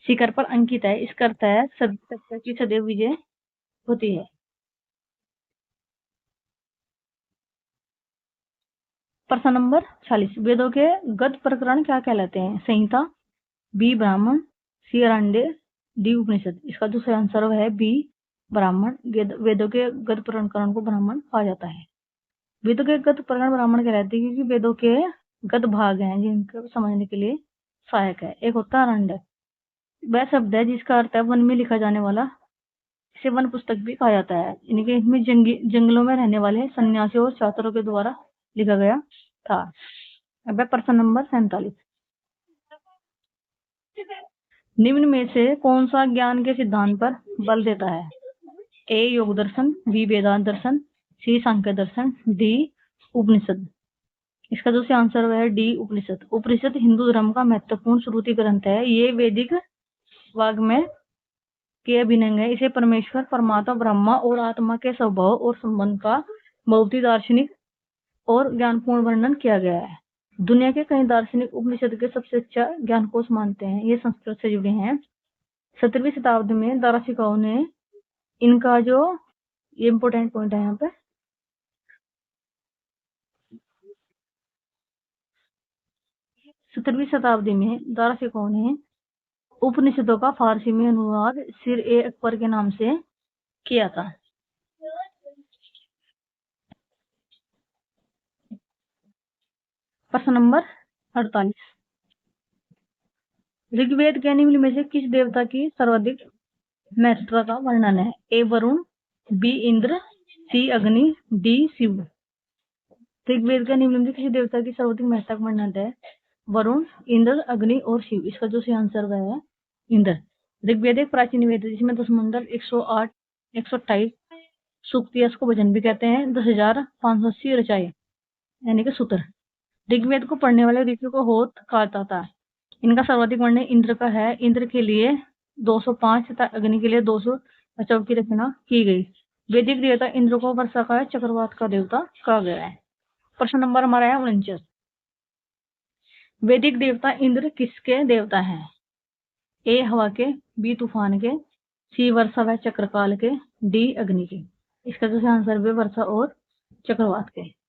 शिखर पर अंकित है। इसका अर्थ है सत्य की सदैव विजय होती है। प्रश्न नंबर 46। वेदों के गद प्रकरण क्या कहलाते हैं? संहिता, बी ब्राह्मण, सी अरण्य, डी उपनिषद। इसका जो सही आंसर है बी ब्राह्मण। वेदों के गद प्रकरण को ब्राह्मण कहा जाता है। वेदों के गद प्रकरण ब्राह्मण कहलाते हैं क्योंकि वेदों के गद भाग हैं जिनको समझने के लिए सहायक है। एक होता है अरण्य, वह शब्द है जिसका अर्थ है वन में लिखा जाने वाला। इसे वन पुस्तक भी कहा जाता है। इनके इसमें जंगलों में रहने वाले सन्यासियों और छात्रों के द्वारा लिखा गया था। अब प्रश्न नंबर 47। निम्न में से कौन सा ज्ञान के सिद्धांत पर बल देता है? ए योग दर्शन, बी वेदांत दर्शन, सी सांख्य दर्शन, डी उपनिषद। इसका जो सही आंसर है डी उपनिषद। उपनिषद हिंदू धर्म का महत्वपूर्ण श्रुति ग्रंथ है। ये वैदिक वाग्मय के अभिन्न है। इसे परमेश्वर, परमात्मा, ब्रह्मा और आत्मा के स्वभाव और संबंध का बहुत ही दार्शनिक और ज्ञानपूर्ण वर्णन किया गया है। दुनिया के कई दार्शनिक उपनिषद के सबसे अच्छा ज्ञान कोश मानते हैं। ये संस्कृत से जुड़े हैं। 17वीं शताब्दी में दार्शनिकों ने इनका जो ये इंपोर्टेंट पॉइंट है यहाँ पे 17वीं शताब्दी में दार्शनिकों ने उपनिषदों का फारसी में अनुवाद सिर ए अकबर के नाम से किया था। प्रश्न नंबर 48। ऋग्वेद के निम्न में से किस देवता की सर्वाधिक महत्ता का वर्णन है? ए वरुण, बी इंद्र, सी अग्नि, डी शिव। ऋग्वेद के निम्न में किसी देवता की सर्वाधिक महत्ता का वर्णन है? वरुण, इंद्र, अग्नि और शिव। इसका जो सही आंसर है इंद्र। ऋग्वेद एक प्राचीन वेद है जिसमें 10 मंडल, 108, 128 सूक्त, इसको भजन भी कहते हैं, 10,580 रचाए यानी कि सूत्र। ऋग्वेद को पढ़ने वाले ऋषि को होत कहा जाता है। इनका सर्वाधिक वर्णन इंद्र का है। इंद्र के लिए 205 तथा अग्नि के लिए 200 बचाव की रचना की गई। वैदिक देवता इंद्र को वर्षा का चक्रवात का देवता कहा गया है। प्रश्न नंबर हमारा है 49। वैदिक देवता इंद्र किसके देवता हैं? ए हवा के, बी तूफान के, सी वर्षा व चक्रकाल के, डी अग्नि के। इसका जो आंसर है वर्षा और चक्रवात के।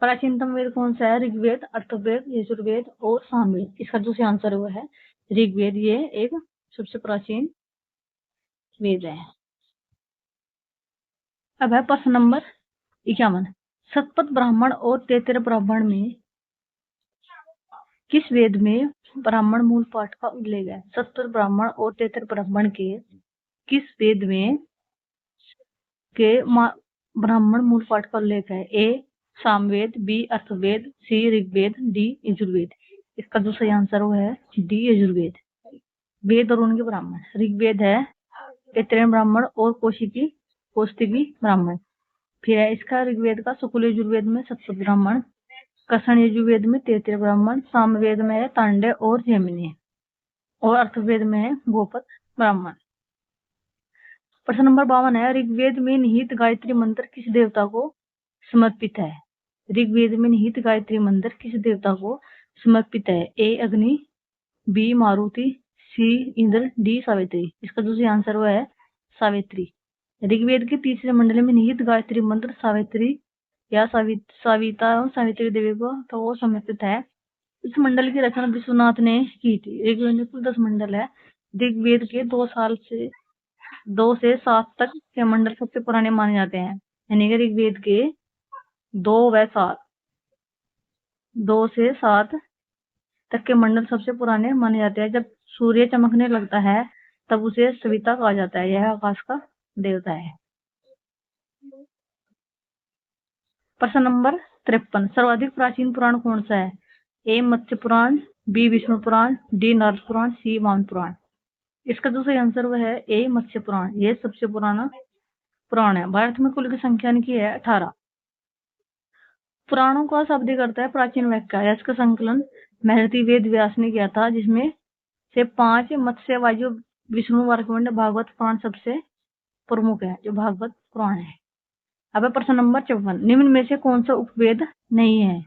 प्राचीनतम वेद कौन सा है? ऋग्वेद, अथर्ववेद, यजुर्वेद और सामवेद। इसका जो आंसर वो है ऋग्वेद। ये एक सबसे प्राचीन वेद है। अब है प्रश्न नंबर 51। शतपथ ब्राह्मण और तेतर ब्राह्मण में किस वेद में ब्राह्मण मूल पाठ का उल्लेख है? शतपथ ब्राह्मण और तेतर ब्राह्मण के किस वेद में ब्राह्मण मूल पाठ का उल्लेख है? ए सामवेद, बी अथर्ववेद, सी ऋग्वेद, डी यजुर्वेद। इसका जो सही आंसर वो है डी यजुर्वेद। वेद और उनके ब्राह्मण। ऋग्वेद है तैतरीय ब्राह्मण और कौशिकी ब्राह्मण। फिर है इसका ऋग्वेद का शुक्ल यजुर्वेद में शतपथ ब्राह्मण, कषण यजुर्वेद में तैतरीय ब्राह्मण, सामवेद में है तांडव और जैमिनी और अथर्ववेद में है गोपथ ब्राह्मण। प्रश्न नंबर 52 है। ऋग्वेद में निहित गायत्री मंत्र किस देवता को समर्पित है? ऋग्वेद में निहित गायत्री मंत्र किस देवता को समर्पित है? ए अग्नि, बी मारुति, सी इंद्र, डी सावित्री। इसका जो आंसर वो है सावित्री। ऋग्वेद के तीसरे मंडल में निहित गायत्री मंत्र सावित्री या साविता सावित्री देवी को तो वो समर्पित है। इस मंडल की रचना विश्वनाथ ने की थी। ऋग्वेद में कुल 10 मंडल है। ऋग्वेद के 2 से 7 तक के मंडल सबसे पुराने माने जाते हैं। यानी कि ऋग्वेद के 2 से 7 तक के मंडल सबसे पुराने माने जाते हैं। जब सूर्य चमकने लगता है तब उसे सविता कहा जाता है। यह आकाश का देवता है। प्रश्न नंबर 53। सर्वाधिक प्राचीन पुराण कौन सा है? ए मत्स्य पुराण, बी विष्णु पुराण, डी नारद पुराण, सी वामन पुराण। इसका जो सही आंसर वो है ए मत्स्य पुराण। यह सबसे पुराना पुराण है। भारत में कुल की संख्या की है 18। पुराणों का शाब्दिक अर्थ है प्राचीन व्याख्या। इसका संकलन महर्षि वेद व्यास ने किया था, जिसमें से 5 मत्स्य, वायु, विष्णु, मार्कंड, भागवत पुराण सबसे प्रमुख है, जो भागवत पुराण है। अब प्रश्न नंबर 54। निम्न में से कौन सा उपवेद नहीं है?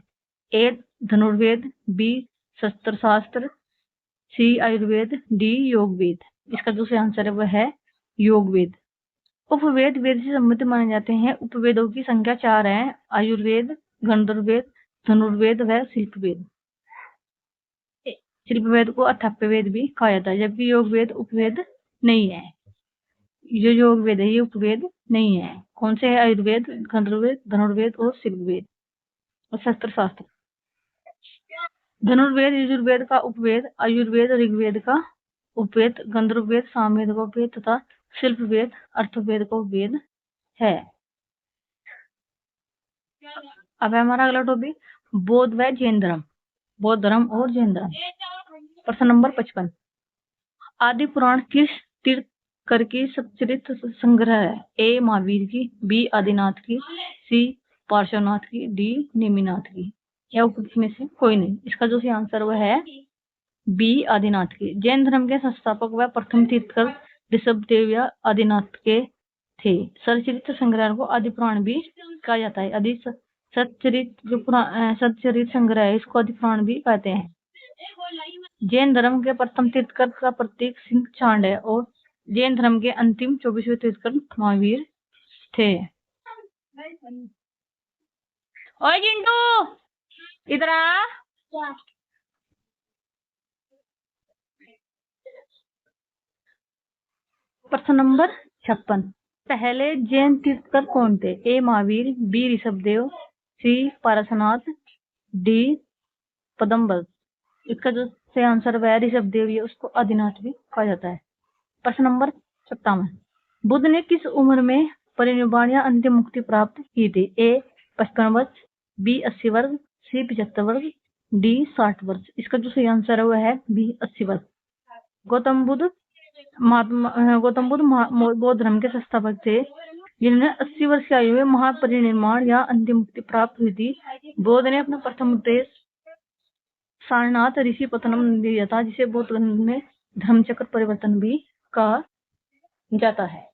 ए धनुर्वेद, बी शस्त्र शास्त्र, सी आयुर्वेद, डी योग वेद। इसका जो आंसर है वह है योग वेद। उपवेद वेद से संबंधित माने जाते हैं। उपवेदों की संख्या 4 है। आयुर्वेद, गंधर्ववेद, धनुर्वेद व शिल्पवेद। शिल्पवेद को अथर्ववेद भी कहा जाता है, जबकि योग वेद उपवेद नहीं है। जो योग वेद है ये उपवेद नहीं है। कौन से है? आयुर्वेद, गंधर्ववेद, धनुर्वेद और शिल्पवेद और शस्त्र शास्त्र। धनुर्वेद यजुर्वेद का उपवेद, आयुर्वेद ऋग्वेद का उपवेद, गंधर्ववेद सामवेद का उपवेद तथा शिल्पवेद अथर्ववेद का उपवेद है। अब है हमारा अगला टॉपिक बौद्ध व जैन धर्म। बौद्ध धर्म और जैन धर्म। प्रश्न नंबर 55। आदि पुराण किस तीर्थंकर की सच्चरित्र संग्रह है? ए महावीर की, बी आदिनाथ की, सी पार्श्वनाथ की, डी नेमिनाथ की। या उपयुक्त में से कोई नहीं। इसका जो आंसर वह है बी आदिनाथ की। जैन धर्म के संस्थापक व प्रथम तीर्थंकर ऋषभदेव या आदिनाथ के थे। सच्चरित्र संग्रह को आदि पुराण भी कहा जाता है। आदि सच्चरित्र संग्रह है, इसको आदि पुराण भी कहते हैं। जैन धर्म के प्रथम तीर्थंकर का प्रतीक सिंह चांड है और जैन धर्म के अंतिम 24वें तीर्थंकर महावीर थे। ओए जिंटू इधर आ। प्रश्न नंबर 56। पहले जैन तीर्थंकर कौन थे? ए महावीर, बी ऋषभदेव, सी पार्श्वनाथ, डी पदमबल। इसका जो सही आंसर वह ऋषभदेव, ये उसको आदिनाथ भी कहा जाता है। प्रश्न नंबर 57। बुद्ध ने किस उम्र में परिनिर्वाण या अंतिम मुक्ति प्राप्त की थी? ए 55 वर्ष, बी 80 वर्ष, सी 75 वर्ष, डी 60 वर्ष। इसका जो सही आंसर है वो है बी 80 वर्ष। गौतम बुद्ध बौद्ध धर्म के संस्थापक थे जिन्हें 80 वर्ष की आयु में महापरिनिर्वाण या अंतिम मुक्ति प्राप्त हुई थी। बौद्ध ने अपना प्रथम उपदेश सारनाथ ऋषि पतनम दिया था, जिसे बौद्ध धर्म में धर्मचक्र परिवर्तन भी कहा जाता है।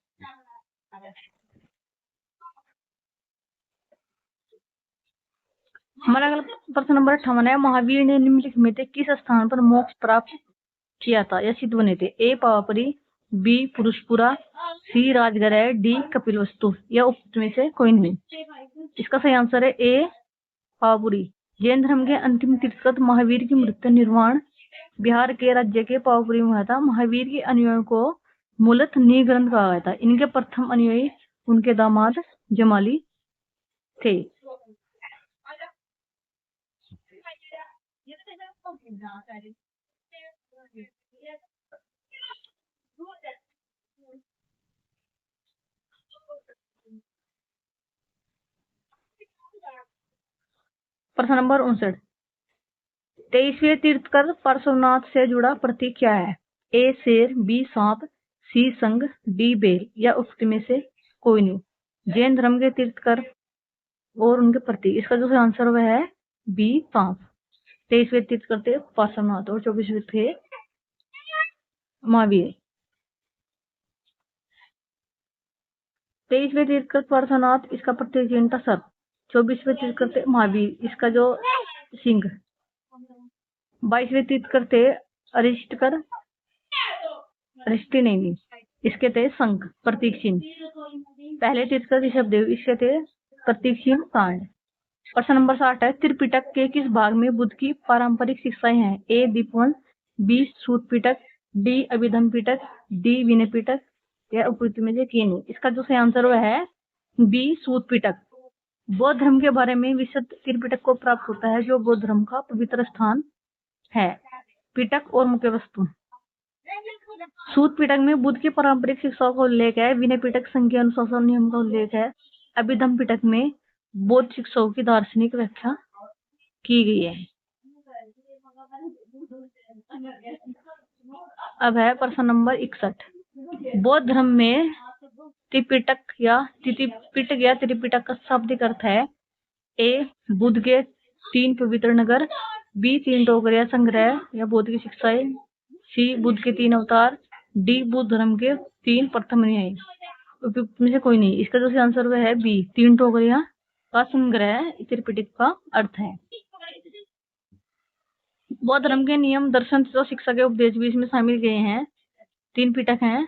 हमारा अगला प्रश्न नंबर 58 है। महावीर ने निम्नलिखित में से किस स्थान पर मोक्ष प्राप्त किया था या सिद्ध बने थे? ए पावापुरी, बी पुरुषपुरा, सी राजगृह, डी कपिलवस्तु या उक्त में से कोई नहीं। इसका सही आंसर है ए पावापुरी। जैन धर्म के अंतिम तीर्थंकर महावीर की मृत्यु निर्वाण बिहार के राज्य के पावापुरी में हुआ था। महावीर के अनुयायियों को मूलतः निग्रंथ कहा गया था। इनके प्रथम अनुयायी उनके दामाद जमाली थे। प्रश्न नंबर 59। 23वें तीर्थंकर पार्श्वनाथ से जुड़ा प्रतीक क्या है? ए शेर, बी सांप, सी संग, डी बेल या उक्त में से कोई नहीं। जैन धर्म के तीर्थंकर और उनके प्रतीक, इसका जो आंसर वह है बी सांप। 23वें तीर्थंकर थे पार्श्वनाथ और 24वें थे महावीर। 23वें तीर्थंकर पार्श्वनाथ, इसका प्रतीक चिन्ह था सर्प। 24वें तीर्थंकर थे महावीर, इसका जो सिंह। 22वें तीर्थंकर थे अरिष्टकर, अरिष्टि नहीं, इसके थे संघ प्रतीक चिन्ह। पहले तीर्थंकर ऋषभदेव, इसके थे प्रतीक चिन्ह कांड। प्रश्न नंबर 60 है। त्रिपिटक के किस भाग में बुद्ध की पारंपरिक शिक्षाएं हैं? ए दीपवंश, बी सूत पिटक, डी अभिधम पिटक, डी विनय पिटक या उपयुक्त में से नहीं। इसका जो सही आंसर वह है बी सूत पिटक। बौद्ध धर्म के बारे में विशुद्ध त्रिपिटक को प्राप्त होता है, जो बौद्ध धर्म का पवित्र स्थान है। पिटक और मुख्य वस्तु। सूत पिटक में बुद्ध की पारंपरिक शिक्षाओं का उल्लेख है। विनय पिटक संघ के अनुशासन नियम का उल्लेख है। अभिधम पिटक में बौद्ध शिक्षाओं की दार्शनिक व्याख्या की गई है। अब है प्रश्न नंबर 61। बौद्ध धर्म में त्रिपिटक या त्रिपिटक का शाब्दिक अर्थ है। ए बुद्ध के 3 पवित्र नगर, बी 3 टोकरिया संग्रह या बौद्ध की शिक्षाएं, सी बुद्ध के 3 अवतार, डी बुद्ध धर्म के 3 प्रथम अनुयायी। उपयुक्त में से कोई नहीं। इसका जो आंसर वह है बी 3 टोकरिया का संग्रह त्रिपिटक का अर्थ है। बौद्ध धर्म के नियम, दर्शन तथा शिक्षा के उपदेश भी इसमें शामिल गए हैं। 3 पिटक हैं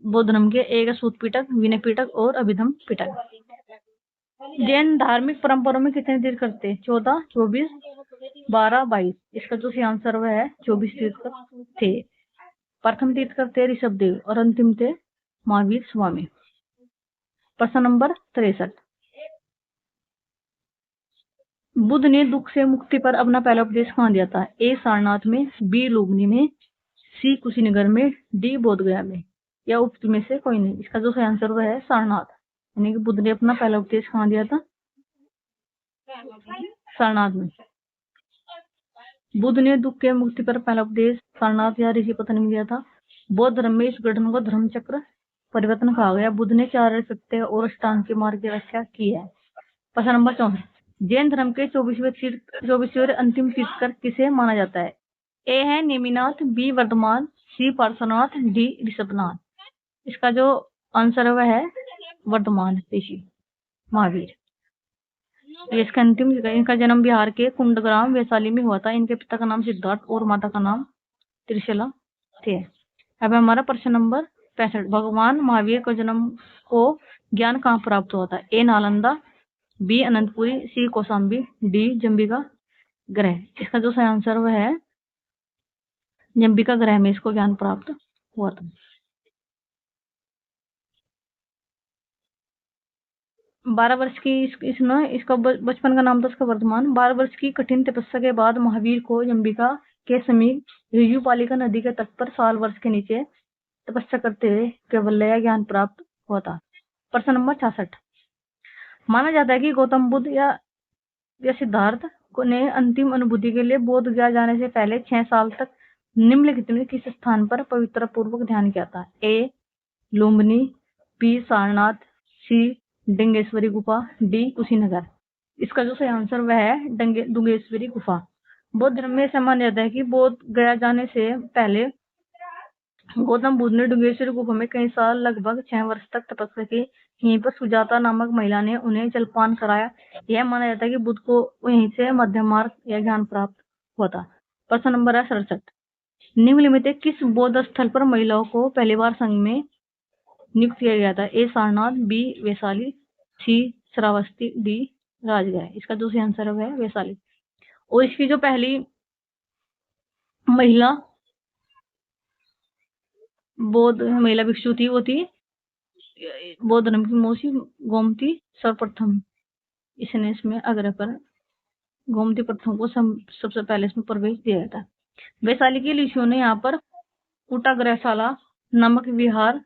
बौद्ध धर्म के, एक सूत पिटक, विनय पिटक और अभिधम पिटक। जैन धार्मिक परंपराओं में कितने तीर्थंकर थे? 14, 24, 12, 22। इसका जो सही आंसर वह है 24 तीर्थंकर थे। प्रथम तीर्थंकर थे ऋषभदेव और अंतिम थे महावीर स्वामी। प्रश्न नंबर 63। बुद्ध ने दुख से मुक्ति पर अपना पहला उपदेश कहाँ दिया था? ए सारनाथ में, बी लुम्बिनी में, सी कुशीनगर में, डी बोधगया में या उक्त में से कोई नहीं। इसका जो सही आंसर वह है सारनाथ। यानी कि बुद्ध ने अपना पहला उपदेश कहाँ दिया था? सारनाथ में। बुद्ध ने दुख के मुक्ति पर पहला उपदेश सारनाथ या ऋषि पतन में दिया था। बौद्ध धर्म में इस गठन को धर्मचक्र परिवर्तन कहा गया। बुद्ध ने 4 सत्य और अष्टांग के मार्ग की व्याख्या की है। प्रश्न नंबर 64। जैन धर्म के 24वें अंतिम तीर्थंकर किसे माना जाता है? ए है नेमिनाथ, बी वर्धमान, सी पार्श्वनाथ, डी ऋषभनाथ। इसका जो आंसर है वह है वर्धमान ऋषि महावीर। इसका अंतिम, इनका जन्म बिहार के कुंडग्राम वैशाली में हुआ था। इनके पिता का नाम सिद्धार्थ और माता का नाम त्रिशला थे। अब हमारा प्रश्न नंबर 65। भगवान महावीर को जन्म को ज्ञान कहाँ प्राप्त हुआ था? ए नालंदा, बी अनंतपुरी, सी कौशाम्बी, डी जंबिका ग्रह। इसका जो सही आंसर वह है जंबिका ग्रह में इसको ज्ञान प्राप्त हुआ था। 12 वर्ष की इसका बचपन का नाम था इसका वर्धमान। 12 वर्ष की कठिन तपस्या के बाद महावीर को जंबिका के समीप ऋजुपालिका नदी के तट पर साल वर्ष के नीचे तपस्या करते हुए कैवल्य ज्ञान प्राप्त हुआ था। प्रश्न नंबर 66। माना जाता है कि गौतम बुद्ध या सिद्धार्थ को ने अंतिम अनुभूति के लिए बोध गया जाने से पहले 6 साल तक निम्नलिखित में किस स्थान पर पवित्र पूर्वक ध्यान किया था? ए लुम्बिनी, बी सारनाथ, सी डंगेश्वरी गुफा, डी कुशीनगर। इसका जो सही आंसर वह है डंगेश्वरी गुफा। बौद्ध धर्म में ऐसा माना जाता है कि बोध गया जाने से पहले गौतम बुद्ध ने डुंगेश्वरी गुफा में कई साल लगभग 6 वर्ष तक तपस्या की। यहीं पर सुजाता नामक महिला ने उन्हें जलपान कराया। यह माना जाता है कि बुद्ध को वहीं से मध्यम मार्ग या ज्ञान प्राप्त हुआ था। प्रश्न नंबर है 67। निम्नलिखित किस बौद्ध स्थल पर महिलाओं को पहली बार संघ में नियुक्त किया गया था? ए सारनाथ, बी वैशाली, सी श्रावस्ती, डी राजगृह। इसका दूसरी आंसर है वैशाली। और इसकी जो पहली महिला बौद्ध महिला भिक्षु थी वो थी बौद्ध धर्म की मौसी गोमती सर्वप्रथम। इसने इसमें आग्रह पर गोमती प्रथम को सबसे पहले इसमें प्रवेश दिया था। वैशाली के ऋषियों ने यहाँ पर कुटाग्रहशाला नामक विहार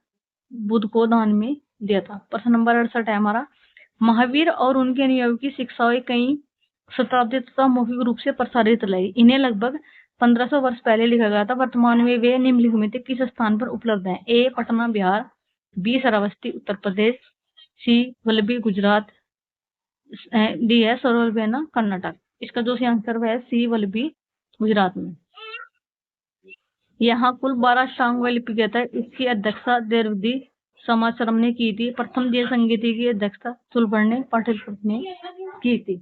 बुद्ध को दान में दिया था। प्रश्न नंबर 68 है हमारा। महावीर और उनके अनुयायियों की शिक्षाएं कई शताब्दी तथा मौखिक रूप से प्रसारित रही। इन्हें लगभग 1500 वर्ष पहले लिखा गया था। वर्तमान में वे निम्नलिखित में किस स्थान पर उपलब्ध हैं? ए पटना बिहार, बी श्रावस्ती उत्तर प्रदेश, सी वल्लभी गुजरात, डी है सरोलबेना कर्नाटक। इसका जो सही आंसर है सी वल्लभी गुजरात में। यहाँ कुल 12 अष्टांग लिपि गया था। इसकी अध्यक्षता द्रविड़ समाचारम ने की थी। प्रथम जय संगीति की अध्यक्षता सुलभन ने पाटलिपुत्र ने की थी।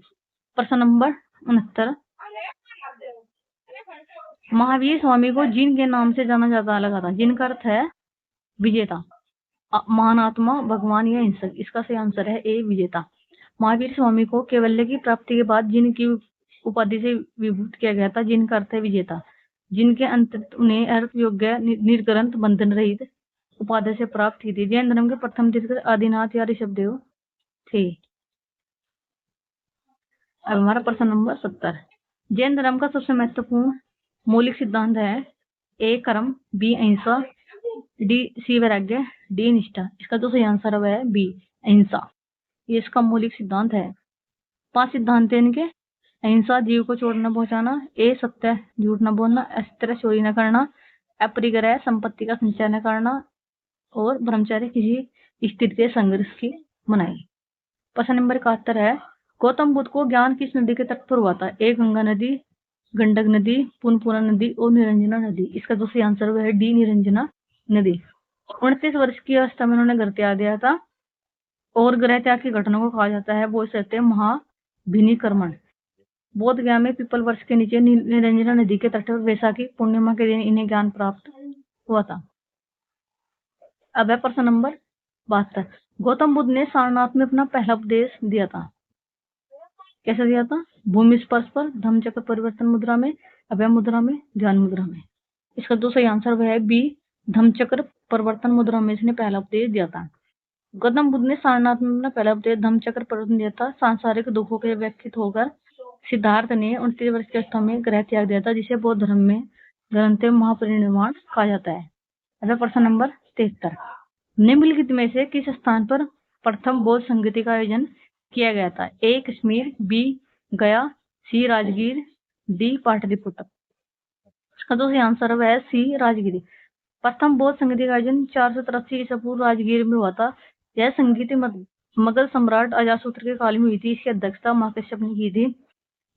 प्रश्न नंबर 69। महावीर स्वामी को जिन के नाम से जाना जाता लगा था, जिनका अर्थ है विजेता, महान आत्मा, भगवान या हिंसक। इसका सही आंसर है ए विजेता। महावीर स्वामी को कैवल्य की प्राप्ति के बाद जिन की उपाधि से विभूत किया गया था, जिनका अर्थ है विजेता, जिनके अंतर्गत उन्हें अर्थ योग्य निर्ग्रंथ बंधन रहित उपाधि से प्राप्त की थी। जैन धर्म के प्रथम तीर्थंकर आदिनाथ या ऋषभदेव थे। अब हमारा प्रश्न नंबर 70। जैन धर्म का सबसे महत्वपूर्ण मौलिक सिद्धांत है ए कर्म, बी अहिंसा, डी सी वैराग्य, डी निष्ठा। इसका जो सही आंसर है बी अहिंसा। ये इसका मौलिक सिद्धांत है। 5 सिद्धांत है इनके। अहिंसा जीव को चोट न पहुंचाना, ए सत्य झूठ न बोलना, अस्त्र चोरी न करना, अपरिग्रह संपत्ति का संचय न करना और ब्रह्मचर्य किसी स्त्री के संघर्ष की मनाही। प्रश्न नंबर 71 है। गौतम बुद्ध को ज्ञान किस नदी के तट पर हुआ था? ए गंगा नदी, गंडक नदी, पुनपुना नदी और निरंजना नदी। इसका दूसरी आंसर है डी निरंजना नदी। 29 वर्ष की अवस्था में उन्होंने घर त्याग दिया था और ग्रह त्याग की घटना को कहा जाता है वो कहते हैं महाभिनिक्रमण। बोध गया में पीपल वृक्ष के नीचे निरंजना नदी के तट पर वैशाखी पूर्णिमा के दिन इन्हें ज्ञान प्राप्त हुआ था। अब है प्रश्न नंबर 72। गौतम बुद्ध ने सारनाथ में अपना पहला उपदेश दिया था। कैसे दिया था? भूमि स्पर्श पर, धम्मचक्र परिवर्तन मुद्रा में, अभय मुद्रा में, ध्यान मुद्रा में। इसका दूसरा आंसर वह है बी धम्मचक्र परिवर्तन मुद्रा में इसने पहला उपदेश दिया था। गौतम बुद्ध ने सारनाथ में अपना पहला उपदेश धम्मचक्र परिवर्तन दिया था। सांसारिक दुखों के व्यक्तित होकर सिद्धार्थ ने 29 वर्ष की अवस्था में ग्रह त्याग दिया था, जिसे बौद्ध धर्म में ग्रंथ महापरिनिर्वाण कहा जाता है। अब प्रश्न नंबर 73। निम्नलिखित में से किस स्थान पर प्रथम बौद्ध संगति का आयोजन किया गया था? ए कश्मीर, बी गया, सी राजगीर, डी पाटलिपुत्र। इसका जो आंसर है सी राजगीर। प्रथम बौद्ध संगति का आयोजन 483 ईसा पूर्व राजगीर में हुआ था। यह संगति मगध सम्राट अजातशत्रु के काल में हुई थी। इसकी अध्यक्षता महाकश्यप ने की थी।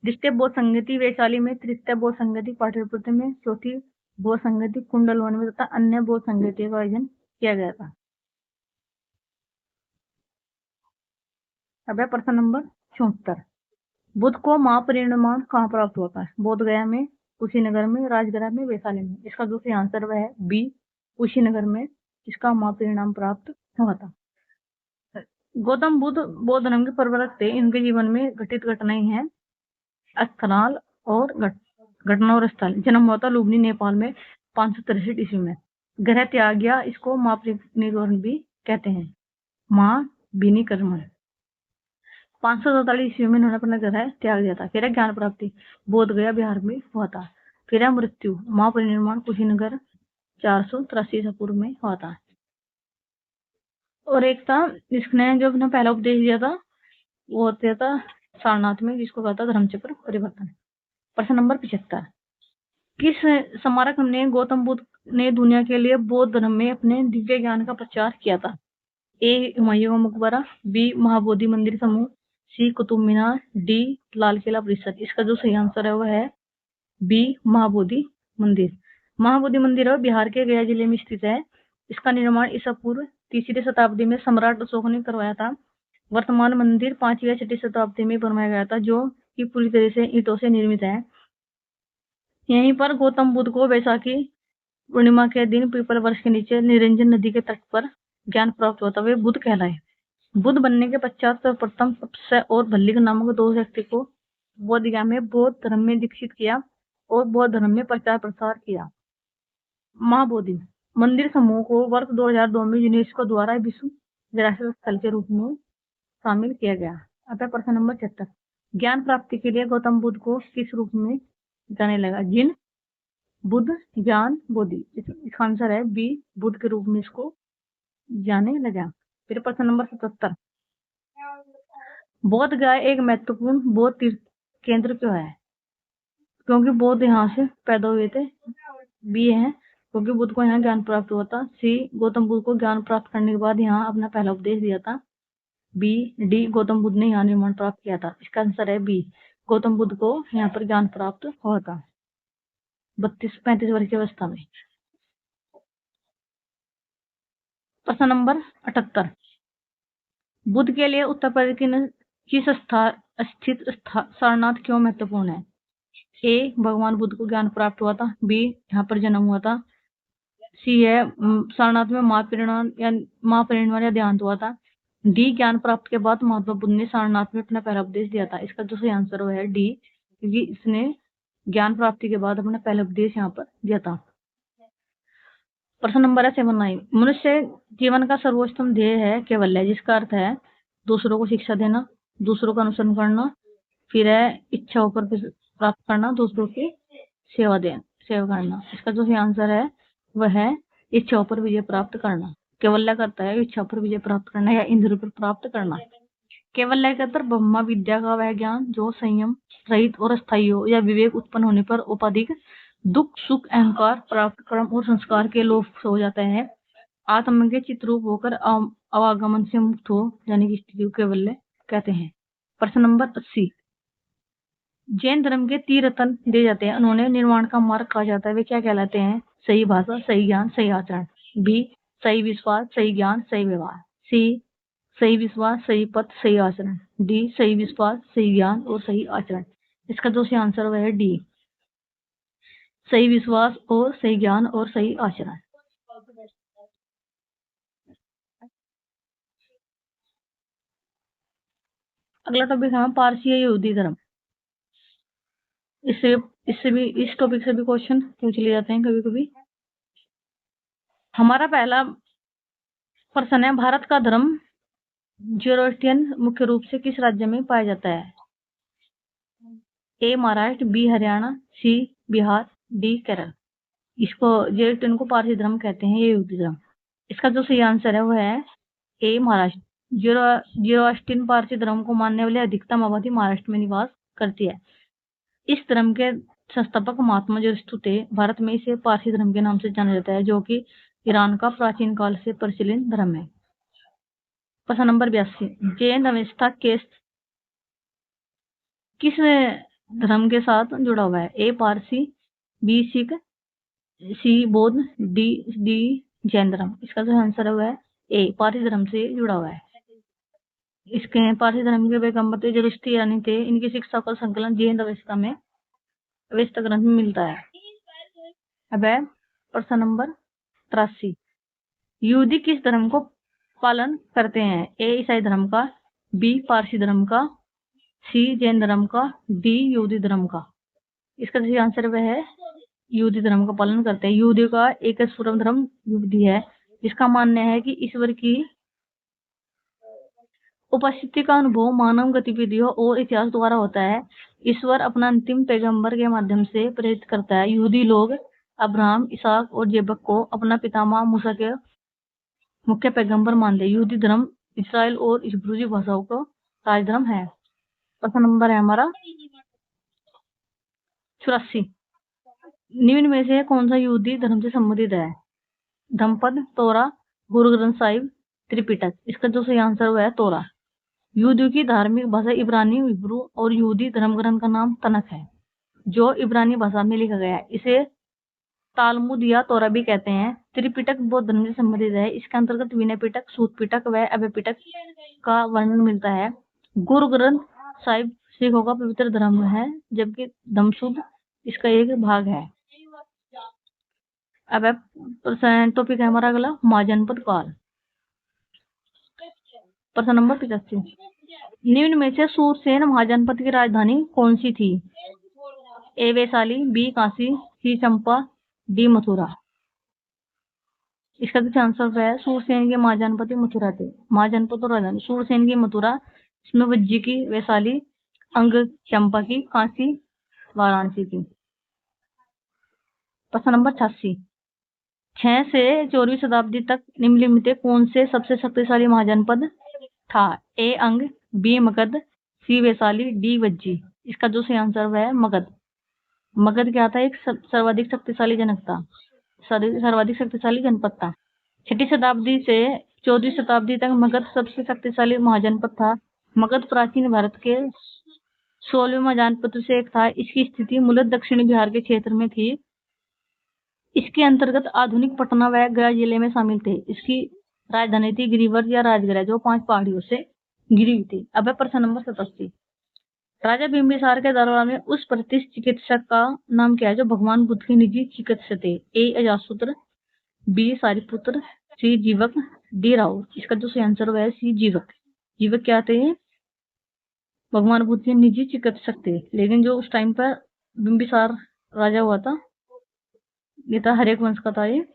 द्वितीय बौद्ध संगति वैशाली में, तृतीय बौद्ध संगति पाटलिपुत्र में, चौथी बौद्ध संगति कुंडलवन में तथा अन्य बौद्ध संगति का आयोजन किया गया था। अब है प्रश्न नंबर 74। बुद्ध को महापरिनिर्वाण कहाँ प्राप्त हुआ था? बोध गया में, कुशीनगर में, राजगृह में, वैशाली में। इसका दूसरी आंसर वह है बी कुशीनगर में इसका महापरिणाम प्राप्त हुआ था। गौतम बुद्ध बौद्ध धर्म के प्रवर्तक थे। इनके जीवन में घटित घटनाएं हैं स्थल और घटना और स्थल। जन्म हुआ था लुम्बिनी नेपाल में 563 ईस्वी में। ग्रह त्याग गया, इसको महापरिनिर्वाण भी कहते हैं, महाभिनिक्रमण। 547 ईस्वी में उन्होंने अपना ग्रह त्याग दिया था। फिर ज्ञान प्राप्ति बोध गया बिहार में हुआ था। फिर मृत्यु महापरिनिर्वाण कुशीनगर 483 ईसा पूर्व में हुआ था। और एक था जिसने जो अपना पहला उपदेश दिया था वो दिया था सारनाथ में, जिसको कहता है धर्मचक्र परिवर्तन। प्रश्न नंबर 75, किस स्मारक ने गौतम बुद्ध ने दुनिया के लिए बौद्ध धर्म में अपने दिव्य ज्ञान का प्रचार किया था? ए हुमायूं का मकबरा, बी महाबोधि मंदिर समूह, सी कुतुब मीनार, डी लाल किला परिसर। इसका जो सही आंसर है वह है बी महाबोधि मंदिर। महाबोधि मंदिर बिहार के गया जिले में स्थित है। इसका निर्माण ईसा पूर्व 3री शताब्दी में सम्राट अशोक ने करवाया था। वर्तमान मंदिर 5वीं या 6ठी शताब्दी में बनवाया गया था, जो कि पूरी तरह से ईंटों से निर्मित है। यहीं पर गौतम बुद्ध को बैसाखी पूर्णिमा के दिन पीपल वृक्ष के नीचे निरंजन नदी के तट पर ज्ञान प्राप्त हुआ था। वे बुद्ध कहलाए। बुद्ध बनने के पश्चात सर्वप्रथम तपस्या और भल्लिक नामक 2 व्यक्ति को बोध गया में बौद्ध धर्म में दीक्षित किया और बौद्ध धर्म में प्रचार प्रसार किया। महाबोधि मंदिर समूह को वर्ष 2002 में यूनेस्को द्वारा विश्व विरासत स्थल के रूप में शामिल किया गया। अतः प्रश्न नंबर 76, ज्ञान प्राप्ति के लिए गौतम बुद्ध को किस रूप में जाने लगा? जिन, बुद्ध, ज्ञान, बोधि। इसका आंसर है बी बुद्ध के रूप में इसको जाने लगा। फिर प्रश्न नंबर 77, बोध गया एक महत्वपूर्ण बौद्ध तीर्थ केंद्र क्यों है? क्योंकि बौद्ध यहाँ से पैदा हुए थे। बी है क्योंकि बुद्ध को यहाँ ज्ञान प्राप्त हुआ था। सी गौतम बुद्ध को ज्ञान प्राप्त करने के बाद यहाँ अपना पहला उपदेश दिया था। बी डी गौतम बुद्ध ने यहाँ निर्माण प्राप्त किया था। इसका आंसर है बी गौतम बुद्ध को यहाँ पर ज्ञान प्राप्त हुआ था 32-35 वर्ष की अवस्था में। प्रश्न नंबर 78, बुद्ध के लिए उत्तर प्रदेश की स्थित सारनाथ क्यों महत्वपूर्ण है? ए भगवान बुद्ध को ज्ञान प्राप्त हुआ था। बी यहाँ पर जन्म हुआ था। सी है सारनाथ में महापरिनिर्वाण या देहांत हुआ था। डी ज्ञान प्राप्त के बाद महात्मा बुद्ध ने सारनाथ में अपना पहला उपदेश दिया था। इसका जो सही आंसर है डी, क्योंकि इसने ज्ञान प्राप्ति के बाद अपना पहला उपदेश यहाँ पर दिया था। प्रश्न नंबर है 79, मनुष्य जीवन का सर्वोत्तम ध्येय है कैवल्य, जिसका अर्थ है दूसरों को शिक्षा देना, दूसरों का अनुसरण करना, फिर है इच्छाओं पर प्राप्त करना, दूसरों की सेवा करना। इसका जो सही आंसर है वह है इच्छाओं पर विजय प्राप्त करना। कैवल्य करता है इच्छा पर विजय प्राप्त करना या इंद्रिय पर प्राप्त करना। कैवल्य के अंतर ब्रह्मा विद्या का वह ज्ञान जो संयम रहित और अस्थायी हो, या विवेक उत्पन्न होने पर औपाधिक दुख सुख अहंकार प्राप्त कर्म और संस्कार के लोप हो जाता है, आत्मा के चित्रूप होकर अवागमन से मुक्त हो जाने की स्थिति को कैवल्य कहते हैं। प्रश्न नंबर 80, जैन धर्म के 3 रत्न दिए जाते हैं, उन्होंने निर्वाण का मार्ग कहा जाता है, वे क्या कहलाते हैं? सही भाषा, सही ज्ञान, सही आचरण। बी सही विश्वास, सही ज्ञान, सही व्यवहार। सी सही विश्वास, सही पथ, सही आचरण। डी सही विश्वास, सही ज्ञान और सही आचरण। इसका जो सही आंसर वह है डी सही विश्वास और सही ज्ञान और सही आचरण। अगला टॉपिक है पारसी या यहूदी धर्म। इससे भी इस टॉपिक से भी क्वेश्चन पूछ लिए जाते हैं कभी कभी। हमारा पहला प्रश्न है, भारत का धर्म ज़ोरास्ट्रियन मुख्य रूप से किस राज्य में पाया जाता है? ए महाराष्ट्र, बी हरियाणा, सी बिहार, डी केरल। इसको ज़ोरास्ट्रियन को पारसी धर्म कहते हैं, ये यहूदी धर्म। इसका जो सही आंसर है वह है ए महाराष्ट्र। ज़ोरास्ट्रियन पारसी धर्म को मानने वाले अधिकतम आबादी महाराष्ट्र में निवास करती है। इस धर्म के संस्थापक महात्मा ज़रथुस्त्र थे। भारत में इसे पारसी धर्म के नाम से जाना जाता है, जो कि ईरान का प्राचीन काल से प्रचलित धर्म है। प्रश्न नंबर 82, जैन व्यवस्था किस धर्म के साथ जुड़ा हुआ है? ए पारसी, बी सिख, सी बौद्ध, डी जैन धर्म। इसका जो आंसर है वह है ए पारसी धर्म से जुड़ा हुआ है। इसके पारसी धर्म के पैगंबर ज़रथुस्त्र ईरानी थे। इनकी शिक्षा का संकलन जैन व्यवस्था में अवेस्ता ग्रंथ में मिलता है। अब है प्रश्न नंबर 83, यहूदी किस धर्म को पालन करते हैं? ए ईसाई धर्म का, बी पारसी धर्म का, सी जैन धर्म का, डी यहूदी धर्म का। इसका सही आंसर वह है यहूदी धर्म का पालन करते हैं। यहूदी का एक स्वयं धर्म यहूदी है, जिसका मानना है कि ईश्वर की उपस्थिति का अनुभव मानव गतिविधियों और इतिहास द्वारा होता है। ईश्वर अपना अंतिम पैगंबर के माध्यम से प्रेरित करता है। यहूदी लोग अब्राहम, इसहाक और जेबक को अपना पितामह मूसा के मुख्य पैगंबर मानते हैं। यहूदी धर्म इसराइल और इब्रानी भाषाओं का राजधर्म है। प्रश्न नंबर है हमारा 84। निम्न में से कौन सा यहूदी धर्म से संबंधित है? धम्मपद, तोरा, गुरु ग्रंथ साहिब, त्रिपिटक। इसका जो सही आंसर हुआ है तोरा। यहूदियों की धार्मिक भाषा इब्रानी, हिब्रू और यहूदी धर्म ग्रंथ का नाम तनख है, जो इब्रानी भाषा में लिखा गया है। इसे तालमुद या तोरा भी कहते हैं। त्रिपिटक बौद्ध धर्म से संबंधित है। इसके अंतर्गत विनय पिटक, सूत पिटक व अभय पिटक का वर्णन मिलता है। गुरु ग्रंथ साहिब सिखों का पवित्र धर्म है, जबकि धम्मसूत्र इसका एक भाग है। अब टॉपिक है हमारा अगला महाजनपद काल। प्रश्न नंबर 85। निम्न में से सूरसेन महाजनपद की राजधानी कौन सी थी? ए वैशाली, बी काशी, सी चंपा, डी मथुरा। इसका जो आंसर है सूरसेन के महाजनपद मथुरा थे। महाजनपद और राजधानी सूरसेन की मथुरा, इसमें वज्जी की वैशाली, अंग चंपा की, काशी वाराणसी की। प्रश्न नंबर 86। 6 से 14वीं शताब्दी तक निम्नलिखित में कौन से सबसे शक्तिशाली महाजनपद था? ए अंग, बी मगध, सी वैशाली, डी वज्जी। इसका जो सही आंसर है मगध। मगध क्या था? एक सर्वाधिक शक्तिशाली जनक था, सर्वाधिक शक्तिशाली जनपद था। 6वीं शताब्दी से 14वीं शताब्दी तक मगध सबसे शक्तिशाली महाजनपद था। मगध प्राचीन भारत के 16वें महाजनपद से एक था। इसकी स्थिति मूलतः दक्षिणी बिहार के क्षेत्र में थी। इसके अंतर्गत आधुनिक पटना व गया जिले में शामिल थे। इसकी राजधानी थी गिरिवर या राजगृह, जो 5 पहाड़ियों से घिरी हुई थी। अब प्रश्न नंबर 87। राजा बिंबिसार के दरबार में उस प्रतिष्ठित चिकित्सक का नाम क्या है जो भगवान बुद्ध के निजी चिकित्सक थे? ए अजातशत्रु, बी सारिपुत्र, सी जीवक, डी राव। इसका जो सही आंसर है सी जीवक। जीवक क्या थे? भगवान बुद्ध के निजी चिकित्सक थे। लेकिन जो उस टाइम पर बिंबिसार राजा हुआ था, ये था हरेक वंश का था। ये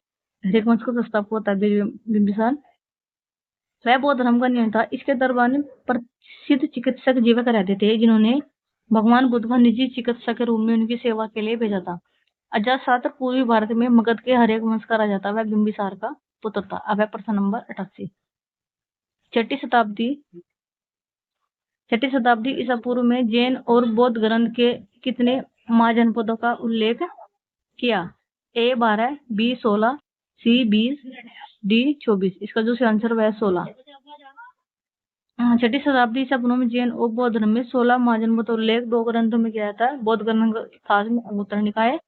हरेक वंश का प्रस्ताव हुआ था बिंबिसार। वह बौद्ध धर्म का नियम था। इसके दरबार में प्रसिद्ध चिकित्सक जीवक रहते थे, जिन्होंने भगवान बुद्ध को निजी चिकित्सक के रूप में उनकी सेवा के लिए भेजा था। अजातशत्रु पूर्वी भारत में मगध के हरेक वंश का राजा था। वह बिंबिसार का पुत्र था। अब है प्रश्न नंबर 88। 6वीं शताब्दी ईसा पूर्व में जैन और बौद्ध ग्रंथ के कितने महाजनपदों का उल्लेख किया? ए 12, बी 16, सी 20, डी 24। इसका जो आंसर है 16। 6वीं शताब्दी ईसा पूर्व में जैन और बौद्ध धर्म में 16 महाजनपदों का उल्लेख 2 ग्रंथों में किया था। बौद्ध ग्रंथ था अंगुत्तर निकाय,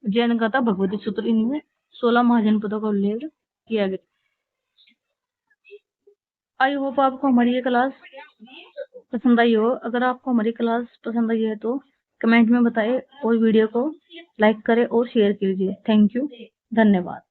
जैन का था भगवती सूत्र। इनमें 16 महाजनपदों का उल्लेख किया गया। आई होप आपको हमारी ये क्लास पसंद आई हो। अगर आपको हमारी क्लास पसंद आई है तो कमेंट में बताएं और वीडियो को लाइक करें और शेयर कीजिए। थैंक यू, धन्यवाद।